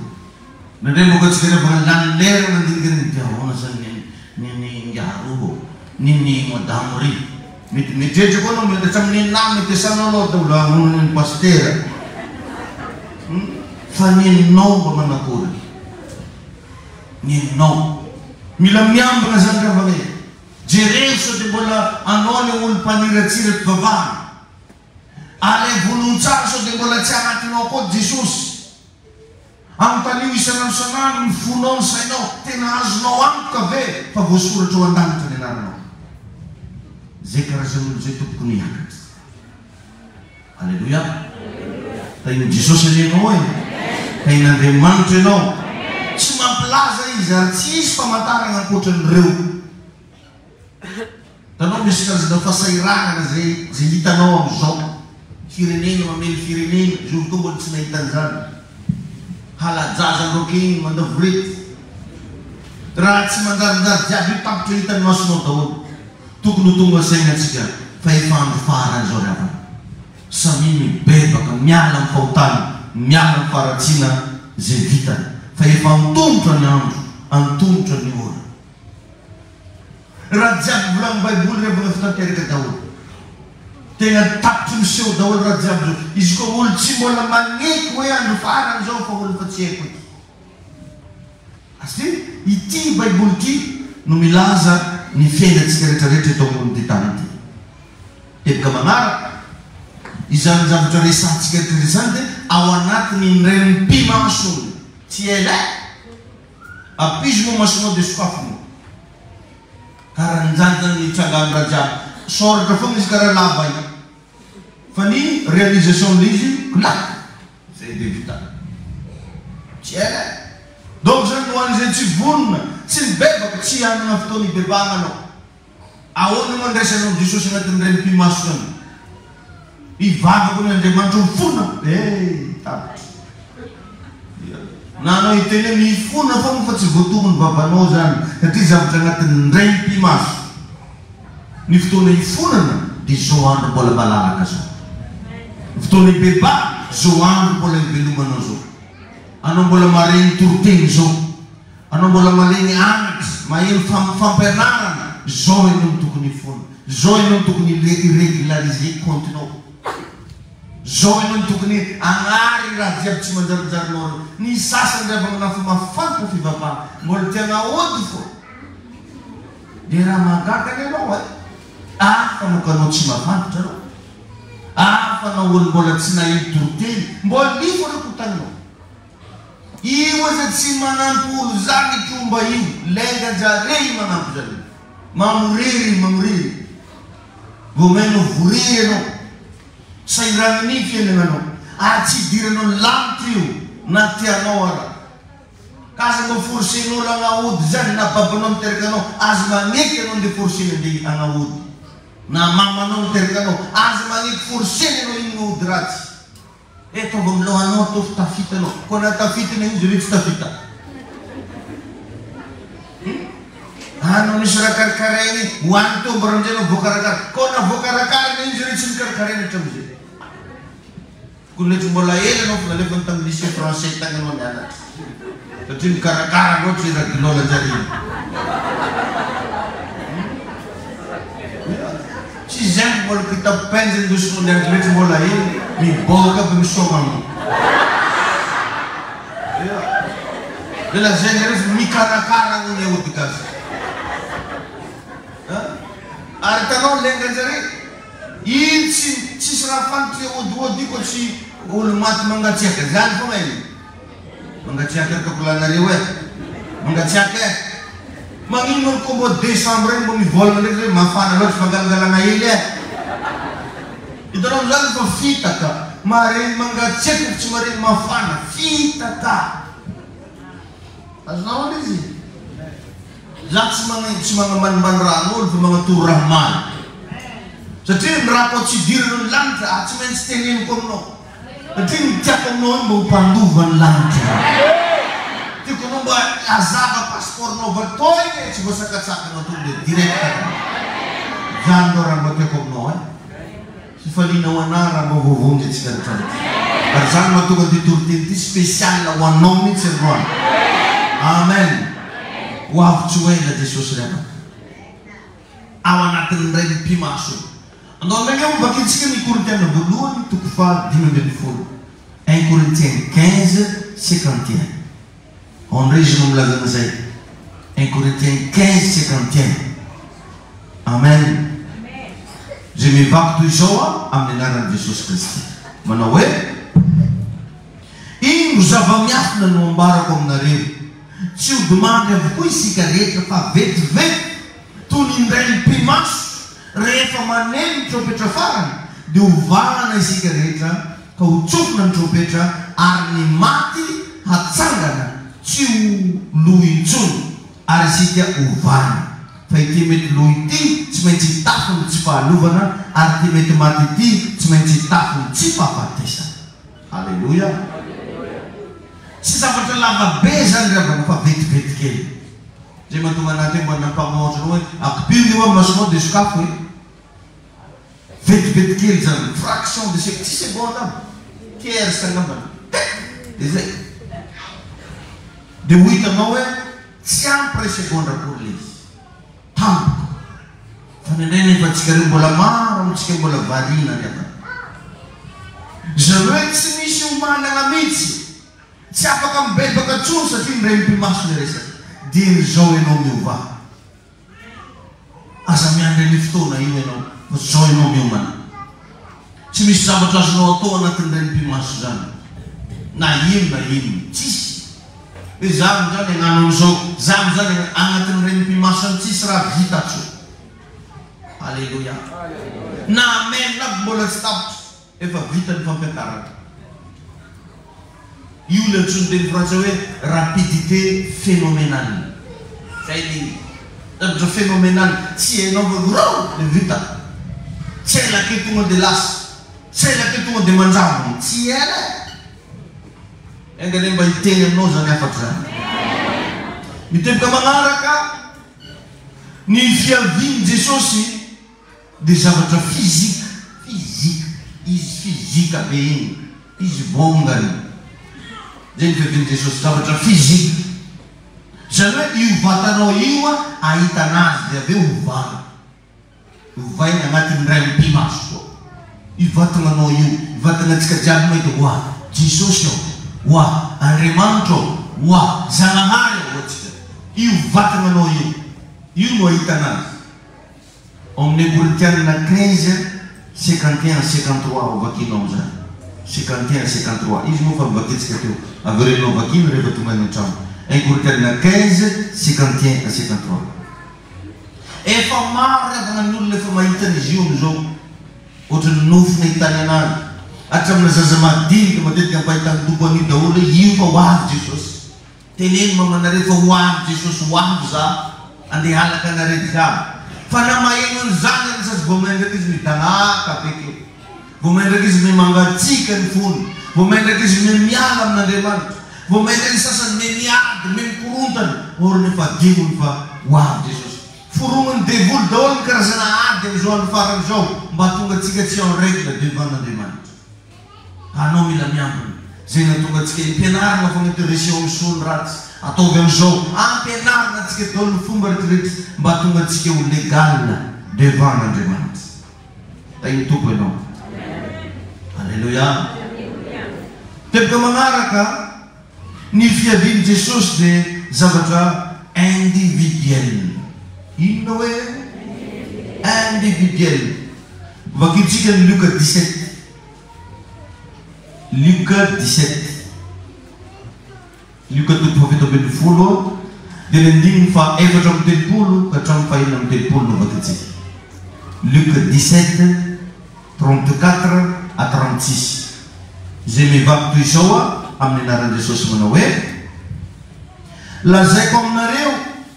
nandray moka tsika rehefa nalany lera nandinikany dia ahoana zany ngiaro niny madamo ry mety mitrehitra koa anao mety hatramin'ny na mety asanao anao da ola amonony pastera fa ninao mbo manakory ninao mila miambina zany ravane jereo sao dia mbola anao ny olo mpaniratsiraky vavahana ale volontsara sao dia mbola tsy anatinao koa Jesosy anotanio isanandro sanandro ny fonao ny sainao tena azonao antoka ve fa voasoratra ao an-danitra ny anaranao zay karazan'olo zay tompoko ny hiakatra. Alleluia. Tain'i Jesosy anianao e tain'Andriamanitra ianao tsy mampilaza izy ary tsisy famantarana ankoatran'ireo. Tanao misy karazana fahasahiranana zay hitanao amin'izao firenena mamely firenena izy olo koa mbola tsy nahitan'izany halajazan'ireo mandavorety raha tsy manjarinjary jiaby io tampitra hitany masonao daholo tokony ho tonga sainatsika fa efa andro farany zao ravana samy mibebaka miala amin'ny fahotany miala amin'ny faharatsiana zay vitany fa efa antombotra ny andro antombotra ny ora raha jiaby volagny Baiboly rehefa fitateraka daholo tena tapitry miseho daholo raha jiaby zao izy koa olo tsy mbola magneky hoe andro farany zao fa olo fa tsy haiko ity asy ity Baiboly ity no milaza ny fiainatsika rehetrarehetra eto ambony tany ity. Teboka manaraka izany zavatra resantsika rehetrarehetra zany dia ao anatiny renimpimasony tsy ela apizy moa masonao dia sokafonao karaha nizany zany nitrangany raha jiaby soratra foana izy karaha lava iny fa ny réalisation l'izy clac zay dia vita tsy ela donc zany ho an'izay tsy vonona tsy mibebaka tsy hanana fotoana ibebagna anao ahoana mandraisanao Jesosy agnatin'ny renimpimasony ivavako ny Andriamanitra mifona tapitra nanao iteny hoe mifona fa fa tsy voatomony babanao zany satria zavatra agnatin'ny ray mpimaso ny fotoana ifonana dia zao andro mbola malalaka zao fotoana ibeba zao andro mbola ivelomanao zao anao mbola maregny toroteny zao anao mbola maregny anatra maheno fampianarana zao ianao ny tokony ifona zao ianao ny tokony irégulariser comptenao zao ianao ny tokony agnary raha jiaby tsy manjarijarinao ny sasany rehefa manafa mafantatra fivavahana mbola tiana ody fo dia raha mahagagany ianao afa moka anao tsy mafantatra anao afa anao olo mbola tsy nahely toroteny mbola lifo anao kotaninao io aza tsy manampy olo zany tromba io lenga jare manampy zany mamoriry vo meno voriry anao sairagny fiainananao ary tsy idiranao ny lamitra io na tianao ara kaza mba forcenao agnaody zany na babanao miteraka anao azy maneky anao nde forceny ande agnaody na mamanao miteraka anao azy maneky forceny anao iny gn'ody ratsy eto mba milohanao atao fa tafitanao ko na tafitana izy re tsy tafita anao misy raha karakarainy hoany to mba randrainao voakarakara ko na voakarakarana izy re tsy mikarakaraina hatramizay kuletu mbola ela no nalefa tang lycée français tang no nyana satria mikarakara loatra ira ginola jary tsy zany mbola kitapenzy ndosino ndraiky mbola ela miboaka fa misomagno ela zany rehefa mikarakara no ny odikazy ary tanao lenga jare iny tsisy raha fantatra odiody ko tsy olo maty mangatsiaka zany fogna iny mangatsiaka kapolanareo mangatsiaka magnino olo ko mbo décembre iny mbo mivolagna ndraiky zay mafana loatra fangalangalagna ely hitanao zany fa fitaka mareny mangatsiaka tsy mareny mafana fitaka azonao any izy za tsy magnamanimbany ran'olo fa magnatoro raha maly satria ny raha ko tsy idirano ny lanitra tsy maintsy teneniko aminao satria ny tiako aminao mba hompandova ny lanitra tiako anao mba azava passeportnao vatoy tsy voasakatsakanao to le direct zany no raha mba tiako aminao sy falinao anah raha mba vovonjy atsika retraretra ary zany mahatonga ty toroteny ty spécial ho anao mihitsy androany amen ho avy-tsy ho ela jesosy rehefa ao anatin'ny ray mpimaso andao ndreka mivakitsika ny Korintiana voalohany toko faha 1 Corinthiens 15:51 ondray izy no milazana zay 1 Corinthiens 15:51 amen zay mivaky toy izao amin'ny anaran'i Jesosy Kristy manao hoe ino zava-miafina no ambarako aminareo tsy ho dimandy avokoa isika rehetra fa vetivety toy ny indray mpimaso rehefa maneno ny trompetra farany dia hovahana isika rehetra ka ho tsofina ny trompetra ary ny maty hatsangana tsy ho lohy intsony ary isika hovahana fa ity mety lohy ity tsy maintsy hitafiny tsy fahalovana ary ity mety maty ity tsy maintsy hitafiny tsy fahafatesana alleluia tsy zavatra lava be zany ravana fa vetivety kely zay mahatonga anaty mbo nampamaotra anao hoe akipiriny eo masonao dia sokafo hoe vetivety kely zany fraction de 10 secondes tiers angambana dia zay dia ho hitanao hoe tsy ampy seconde akory le izy tampoko fa nindray nefa atsika reo mbola maro amitsika mbola varina nefa zareo hoe tsy misy homanana mihitsy tsy afaka mibebaka tsony satria ndray mpimaso ny resaka dia nyzao ianao miovah aza miandry ny fotoana io ianao fa zao ianao miomana tsy misy zavatra azonao atao anatin'ray mpimaso zany na ino tsisy hoe zany zany agnano an'izao zany zany anatin'ray mpimaso any tsisy raha vitatso alleluia na amen na mbola tsy tapitra efa vita ny fampiakarana io le antsony teny frantsay hoe rapidité phénoménale zay ny zavatra phénoménale tsy hainao le vita tsy ela ke tonga dia lasa tsy ela ke tonga dia manjavona tsy ela Engany mba hiteny aminao zany afaky zany. Miteboka magnaraka ny fiaviany Jesosy dia zavatra fizika. Izy fizika be igny. Izy bongany. Zay ny fiaviany Jesosy zavatra fizika. Zany hoe io vatanao io ahitanazy dia aveo ovana. Ovainy agnatin'ny ray ampimaso koa. Io vatananao io, vatanantsika jiaby mahita hoa Jesosy ao, hoa Andriamanitra ao, hoa Zagnahary ao atsika. Io vatananao io. Io no ahitanazy. Amin'ny Korintianina 15:51-53 vakinao zany. 51-53. Izy moa fa mivakitsika teo. Averenao vakiny rehefa tonga any an-trano. Korintianina 15:51-53. Efa maro avana n'olona efa mahitana izy io amizao. Ohatrany nofo nahitany anazy. Hatramina zaza madinika matetika mpahitany doko an'io daholo io fa ho avy Jesosy. Teneny mamanareo fa ho avy Jesosy, ho avy za andeha halaka anaretika avy. Fa na maheno an'izany any sasy vao mendraka izy mitanaka pekeo. Vao mendraka izy mangatsika ny fony. Vao mendraka izy miala amin'Andriamanitra. Vao mendraka izy sasany miady, mikorontany. Orony fa dimony fa ho avy Jesosy. Foromany devoly daholo ny karazana ady amizao any farany zao mba tonga atsika tsy en règle devant l'Andriamanitra. Anao mila miambina. Zay natonga atsika impianarana fa n'intervention misony ratsy. Ataovy amizao ampianarana atsika daholo ny fomba rehetrarehetra mba tonga atsika ho légal devant l'Andriamanitra. Tainy tompo ianao. Alléluia. Teboka magnaraka ny fiaviany Jesosy dia zavatra individuel. Inona hoe individuel. Vakitsika ny Luka 17. Luka 17. Luka 17 dia ny andininy fa 4:30 ka hatramin'ny 5:30 no vakitsika. Luka 17:34-36. Zay mivako toy izao amin'ny anaran'i Jesosy manao hoe lazaiko aminareo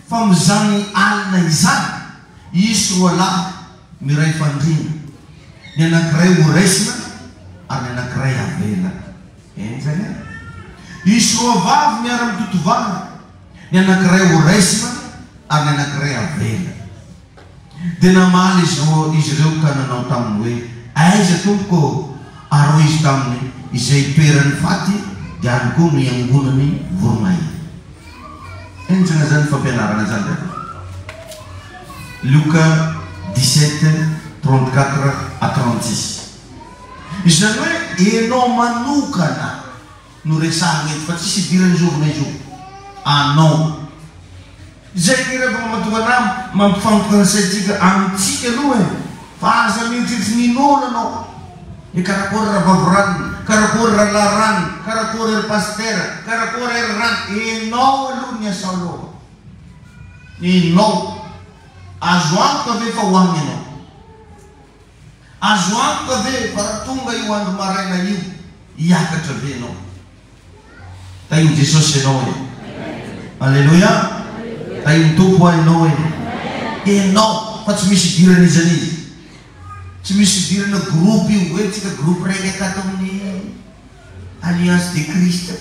fa mizany alina izany isy roa lahy miray fandriana. Ny anankiray ho raisina ary ny anankiray avela. Zany isy roa vavy miara-mitotovana. Ny anankiray ho raisina ary ny anankiray avela. Dia namaly izy ireo ka nanao taminy hoe aiza tompoko aro izy taminy izay toerany faty dia any koa no iangonany voromay. Enjana zany fampianarana zany. Luka 17:34-36. Izany hoe enao manokana no resahana eto fa tsisy idirany zovina izo. Anao. Zay rehefa matonga mampifantoka ny saitsika amintsika aloha fa aza mihitritsy ninona anao. Karakory raha vavorano, karakory raha larano, karakory ry pastera, karakory ry rano. Enao aloha ny asa aloha. Enao. Azo antoka ve fa hoany enao. Azo antoka ve fa tonga io andro maraina io hiakatra ve enao. Tainy Jesosy enao e. Alleluia. Tainy tompo enao e. Enao fa tsy misy idirana izany izy. Tsy misy idirana groupe io hoe tsika groupe raiky akato amin'ny Alliance de Christ.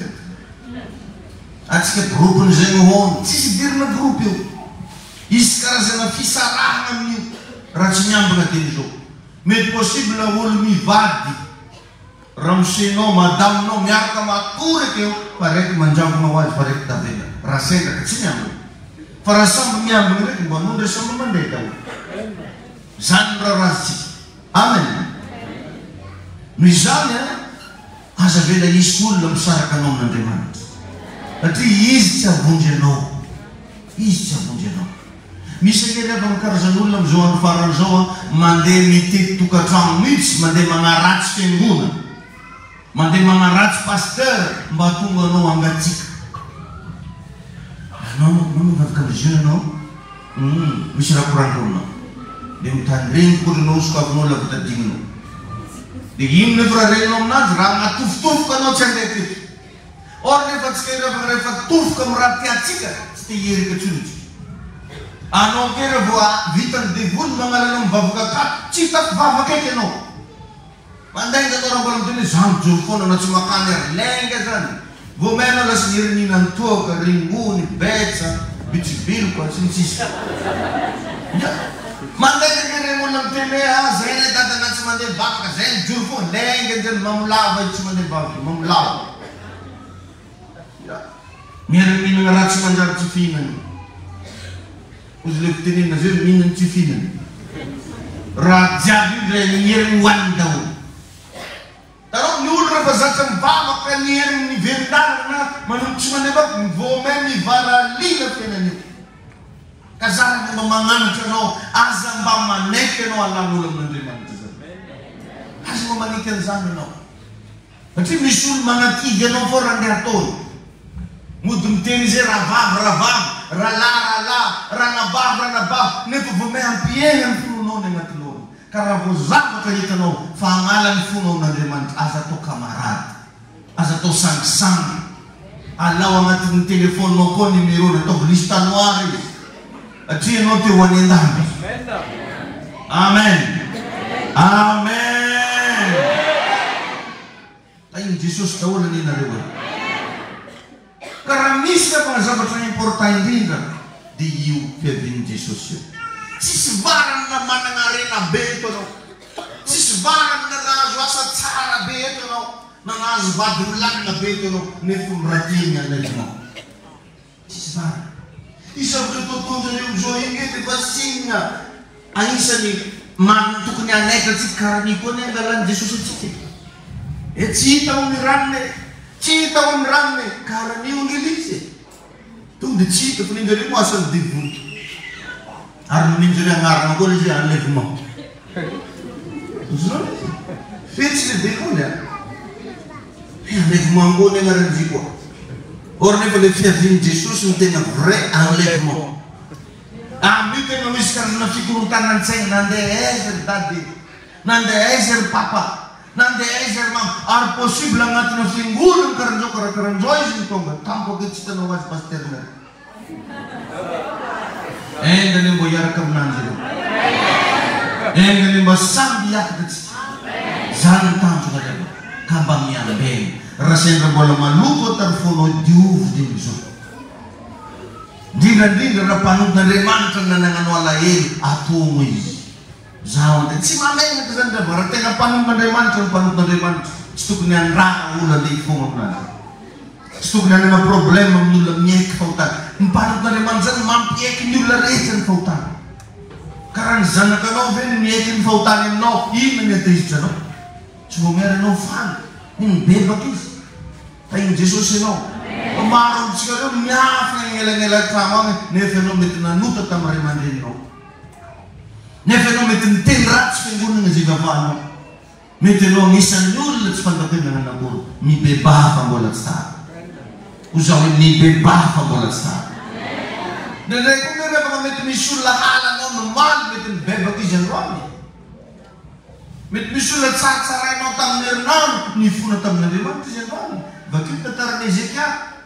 Atsika groupe n'izay nohony. Tsisy idirana groupe io. Izy karazana fisarahana amin'io raha tsy miambina teny zao. Mety possible olo mivady ramosenao madaminao miaraka matoraka eo fa raiky mandragonao azy fa raiky tavela. Raha sendraka tsy miambina. Fa raha samby miambina raiky mba nondra samby mandeha daholo. Zany raha razitsika. Amen. Noho izany aza vela isy olona misaraka anao amin'Andriamanitra. Satria izy tsy avonjy anao. Izy tsy avonjy anao. Misy akery avy karazan'olona amizao andro farany zao mandeha mitety tokantrano mihitsy, mandeha magnaratsy fiangonana, mandeha magnaratsy pasteur mba tonga anao angatsika. Anao mivavaka amizio anao misy raha korantro aminao. Dia mitany regny kory anao sokavinao lavitadinginao. Dia ino nefa raha regninao aminazy raha matofitofoka anao tsy andeha teto. Or nefa tsika rehefa tofoka amin'ny raha tiatsika tsy te hierika tsolotsy. Anao kera vao vitany devoly magnalanao mivavaka akato tsy tafivavaka eky anao. Mandainga anao raha mbola miteny zany jo foana na tsy makany ary lenga zany. Vomeno la sinirini nantoka, ringuni, bezza, bicibilco, sincis. Mandate che remulam teme a zene tata nats mande baka zen jurfo lenge zen mamlava ich mande baka mamlava. Mir min rats manjar tifinen. Uzleftini nazir min tifinen. Raja bidre mir wandau. Tarok nul representação vama kanir ni vendar na manum chimane bak vomen ni vara lila kenani. Kazaran memangan keno azam bamanek keno Allah nulam nandriman tazar. Azam manikan zan no. Nanti misul mangati geno foran gaton. Mudum tenize ravam rala ranabah neto vome ampien amfuno nengatlo. Karena bozak kaya no fangalan funo nandriman azato kamarad. Azato sang. Allah wangat telepon mo ko ni miro na to lista noaris. Ati note wanendanga. Amen. Amen. Tayo Jesus tawalan ni nariwa. Karamisa pa sa batang importante di you Kevin Jesus. Sisbaran naman ang arena beto no. Sisbaran na nazwasa tsara beto no. Nanazbadulan na beto no. Nefumratinga na rin mo. Sisbaran. Isang ketutunan yung join gitu pastinya. Aisa ni mantuk niya nekat si karni ko niya dalan Jesus itu. Cita umiranne karni ungilise. Tung de cita punin dari mo asal dibu. Arno ninjuri ang arno ko li siya alek mo. Usno? Fitch de ko niya. Alek mo ang ko niya ngaran jibo. Orang ni boleh firman Jesus untuk vrai enlèvement. Ami que não escreve na figura tangan sen nande ezer tadi, nande ezer papa, nande ezer mam. Ar possible ngat na figura karanjo joy sintonga. Tampo que kita no was pasterna. Endane boyar kam nanjiro. Endane basam biak dets. Zantam juga deh. Kabang yang bem. Rasanya bola maluko terfono diuf di musuh. Dina rapanut na remantan na nangan walain atumui. Zawan dan si mama yang kesana berarti panut na remantan. Stuk nian raka ulah di fungok na. Stuk nian na problem mula miek pautan. Panut na remantan mampiek mula rechen pautan. Karang zana kano ven miekin pautan no i menetris jano. Cuma mere no fan. Bebakis. Tayo Jesus no. Umarong siguro nyaf ng ilang tramang ne fenomen na nuta tamariman din no. Ne fenomen tinrats pengun ng zigavano. Metelo misan yul at pandakin na nabur. Mi beba pambolat sa. Usaw ni beba pambolat sa. Nanay kung meron mga metmisul lahala no normal metin bebakis yan rami. Metmisul at saray no tam nernan ni funa tam nariman yan rami. Bakit natar ni Ezekiel?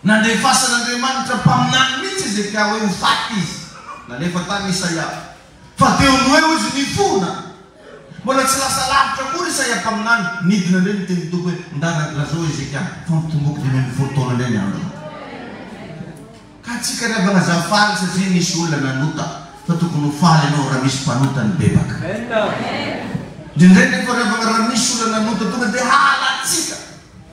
Nande fasa nande man trapamnan mit Ezekiel wa fatis. Nande fatani saya. Fateu nuevo zinifuna. Bola sila salam trakuri saya pamnan nid na rin tintupe ndana glaso Ezekiel. Fam tumbuk di men foto na rin yan. Katsi ka na ba nga zafal sa sini shula na nuta. Fatu kuno fale no ramis panutan bebak. Dinrene ko na ba nga ramis shula na nuta tunga de halat sika.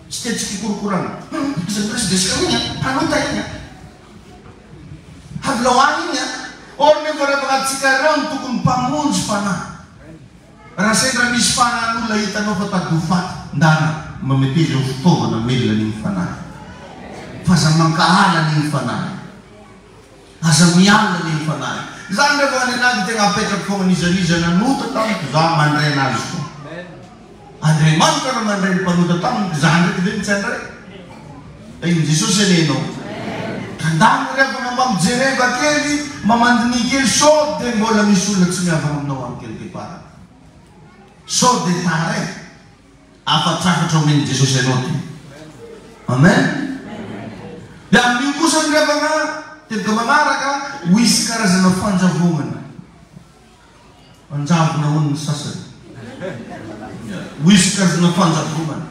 Stage kurang. Sebenarnya deskripsinya, panutanya, hablawannya, orang pada bagat sekarang untuk umpamus panah. Rasanya ramis panah nula ita no fata dufat dana memilih ufto na mila ning panah. Fasa mangkahala ning panah. Asa miyala ning panah. Zanda ko ni nagi tengah petak ko ni zariza na nuta tam zaman renalis. Andre man karena dari panutan zahir kedin cendera. Ayun Jesus eleno. Kandang mereka pengambang jere bakeli mamandini kil shot den bola misulat semua pengambang kil kipara. Shot den tare. Apa trafa comin Jesus eloti. Amen. Yang diukusan dia banga tidak mengaraka wiskara zena fanja woman. Anjab na un sasa. Whiskers na fans of woman.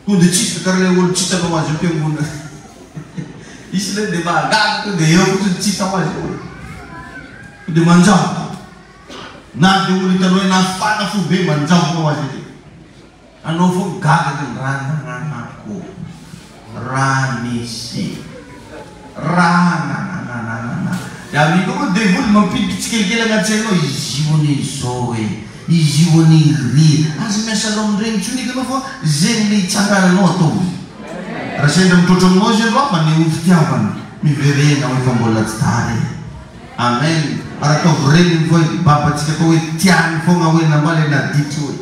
Quando cita carle ol cita no mais eu muna. Isso é de bagado de eu quando cita mais eu. De manjau. Na de ulita no na fana fu be manjau no mais eu. Ano fu gaga de rana ko. Ranisi. Rana. Ya amigo ko devil mampit kikil nga tseno jivoni soe. Ijiwani ri azimia shalom ring chuni kama fo zeni changana noto rasenda mtoto mmoja hapa ni ufitiavan mi verena mfambola stare amen araka vreni foi baba tika ko tian fo ngawe na male na ditu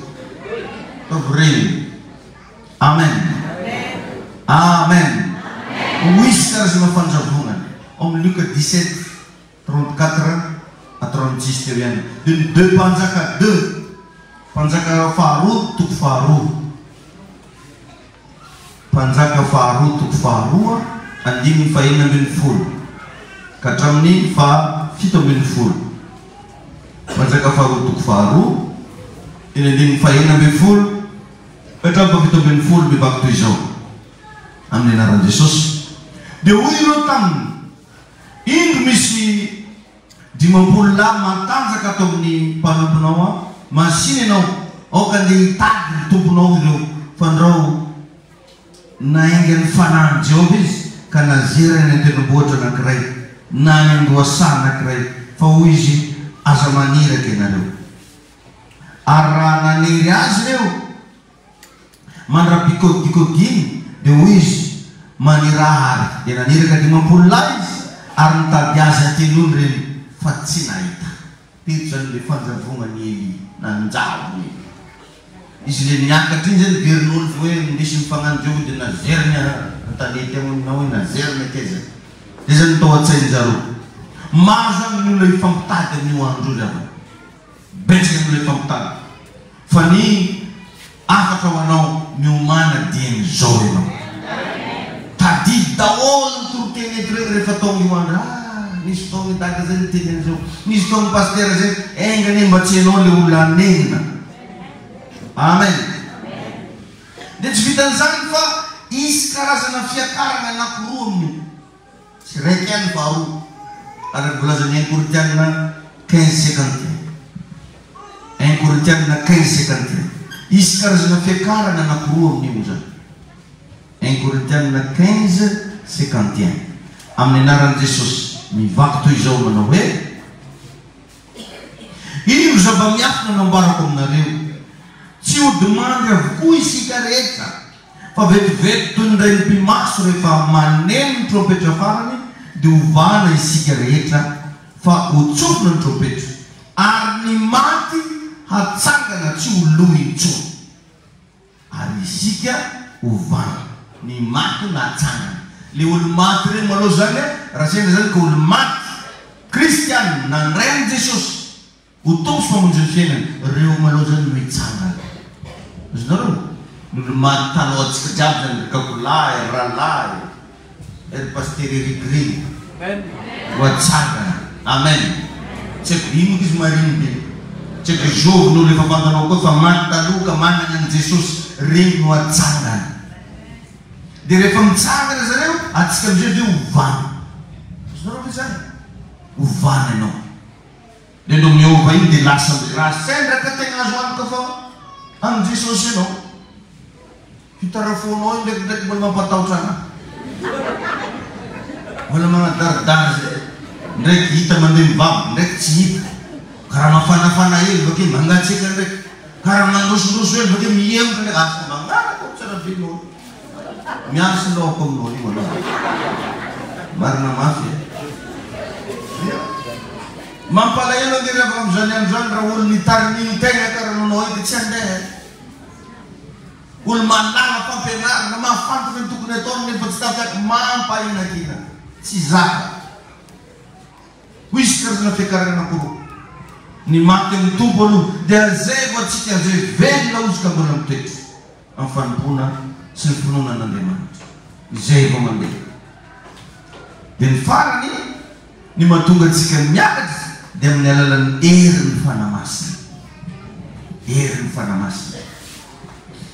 to vreni amen amen wista zima fanja bungan om Luca 17 34 à 36 terrain de deux panzaka faru tuk faru panzaka faru tuk faru andimi faina bin full katramni fa fito bin full panzaka faru tuk faru ina dim faina bin full katram fito bin full bi baktu jo amne na Jesus de wiro tam in misi di mampulla matanza katomni panubunawa masine no okan di tag tubunaw do fanro naingen fanan jobis kana zira ne de boto na krai nanen do sana krai fawiji azamanira kenalo arana ni riazleu manra piko gin de wish manirahar de nanira ka di mampullais aranta biasa tinunrin fatsinaita pitsan di fanza funga ni nanjau ni isile nyaka tinjen birnul fuen disim fangan jogu de na zernya tani temu nawi na zerne keza dizen to tsenjaru mazan nulai famta de ni wandu da benchen nulai famta fani aka kawanau nyumana dien zoino tadi dawol turkene tre fatong wanda niston ta gazen tinenjo niston pasteur je engane bacheno le ulanena amen deci vitan zanfa iskara sana fiakara na kurumi sirekan baru ada gulazan yang kurjan na 15 seconde en kurjan na 15 seconde iskara sana fiakara na kurumi muza en kurjan na 15 seconde amnenaran Jesus mi waktu izo manawe ini usa banyak na barakom na riu siu demanda kui sigareta fa vet tundain pimasre fa manem trompet farani de uvana sigareta fa utsuk na trompet arni mati hatsanga na siu lui chu ari siga uvana ni mati na tsanga liul matre malozane rasanya zan kul mat Christian nan ren Jesus utung somunjusene riu malozan mitsanga znoro lul mat talot sekejap dan kakulai ralai pasti rigri buat sanga amen cek dimu kis marimbi cek jogo no leva bandano ko fa mat talu ka manan Jesus ring buat sanga dire famtsanga na zareo at sikabje de uvana snoro bizarre uvana no de do meu vai de laça de rasenda que tem as wan ka fa ang Jesus no kita rafono de wala mapataw sana wala mga dardar ndek kita mandim bam ndek chip karama fana yel bagi manga chikan ndek karama nus yel bagi miyem kan asa manga ko sana bino mias lo kom no ni wala marna mafia mampalaya no dira bam janyan rawul ni tarni tenga karano no ite chande ul manala pa penar na mafant ng tukuneton ni pagstafak mampai na kina si Zaka whiskers na fikar na puro ni matem tupolo der zeva chikia ze ven laus ka bolam tek ang fanpuna selpununan ng deman zeva mande den farani ni matungad sikan nyakad dem nelalan erin fanamas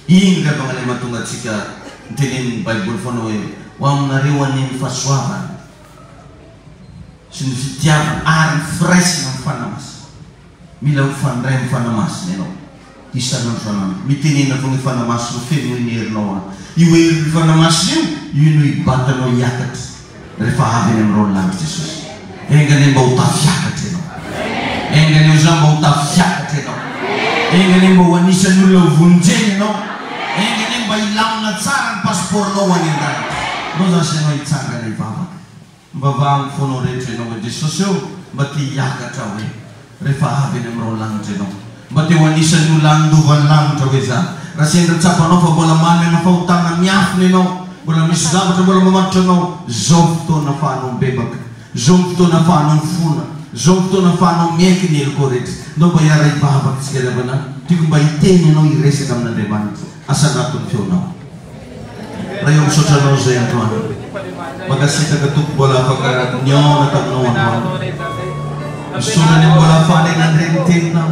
Inga pangalay matungat sika tinin Bible fono wang nariwan ni faswaban sinusitiaban aring fresh ng fanamas milaw fanrem fanamas nino isa ng fanamas mitinin na kung fanamas mo feminir no iwe fanamas yun yung bata no yakat refahabi ng rolang Jesus ganin ba utafyakat nino ganin usang ba utafyakat nino ganin ba wanisa nulaw vunjen nino ganin ba ilang na tsarang paspor no wanira no siya no itsanga na ibaba babang fono rete no Jesus yo bati yakat awe refahabi ng rolang nino bati wanisa nulang duvan lang taweza rasin retsapa no fa bola mane na fa utang nyaf nino bola misdam to bola mamatto no zofto na fa no bebak zofto na fa no funa zofto na fa no mek ni koret no bayara ibaba kiskela bana tiku baitene no irese kam na deban asana to fiono rayo sota no ze antoan magasita katuk bola fa nyo na tabno Soda ni bola fane na rentin na.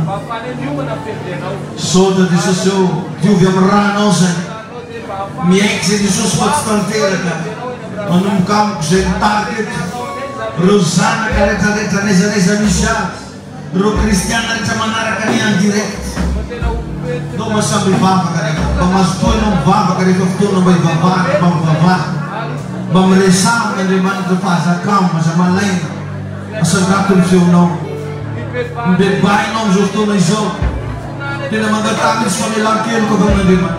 Soda di sosyo, Dio merano se. Mi ex di sospostantera ka. Manum kam se target. Rosana kareta neza misha. Ro Cristiana reta manara kanian direct. No masabi baba kareka. Pamasto no baba kareka fto no bai baba. Bamresa na man to fasa kam sama lain. Asal ratul fiono bebai non justo na iso tena mangatangin sa milagyan ko bang nadiman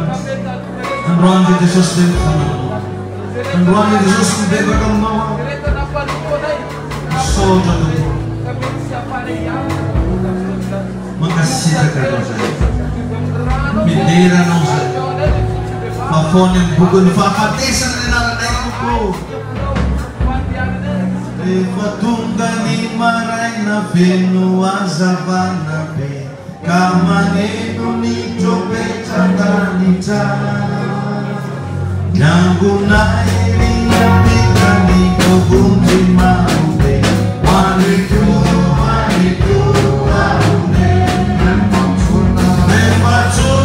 ang ruang di Jesus din ang ruang di Jesus din ba kang nawa so jalo magkasita ka daw sa'yo bindera nung sa'yo mafon yung bugon papatisan rin ang nayo ko Fatungani maray na benua zavana be kamaneno ni jobe chandanita nanguna eri apikani kobunji maube waniku aune mepacho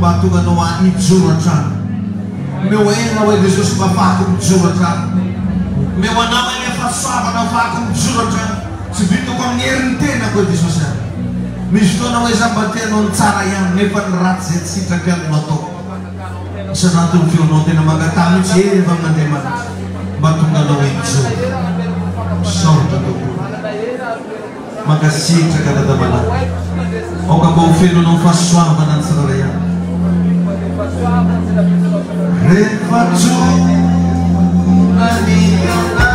batu ganawa itsuracan mewena wa Jesus bafakum itsuracan mewana wa ne fasaba na fakum itsuracan sibito kom niente na ko Jesus misto na wa zambate non tsarayan ne panrat set sitakan moto sanatun fiono te na magatami siye bang nademan batu ganawa itsur sorta to magasik sa kada bala o kabaw filo no fasaba nan sarayan Refaccio la mia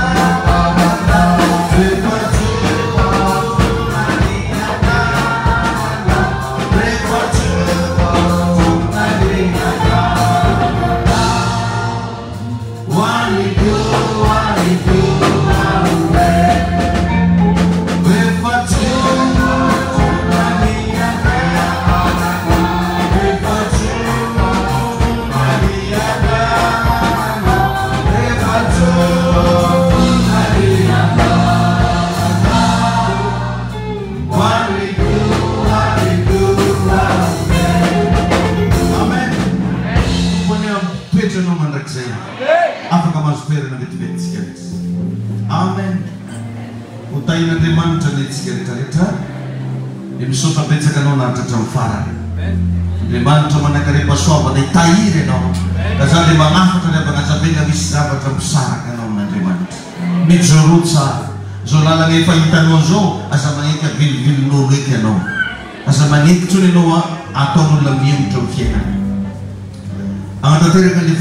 Oh tain'Andriamanitra ny antsika rehetrarehetra dia misaotra betsaka anao nahatratra amin'ny farany. Andriamanitra manankarepasoavana hitahiry ianao ka zany dia magnafatra ny abanazabenga misy zavatra misaraka anao amin'Andriamanitra. Mijoro tsara zao lalana efa hitanao zao aza manetika vilivilin'olo eky ianao, aza manetika tsony ianao ataon'olona miemotra amin'ny fiainana. Agnatanteraka ny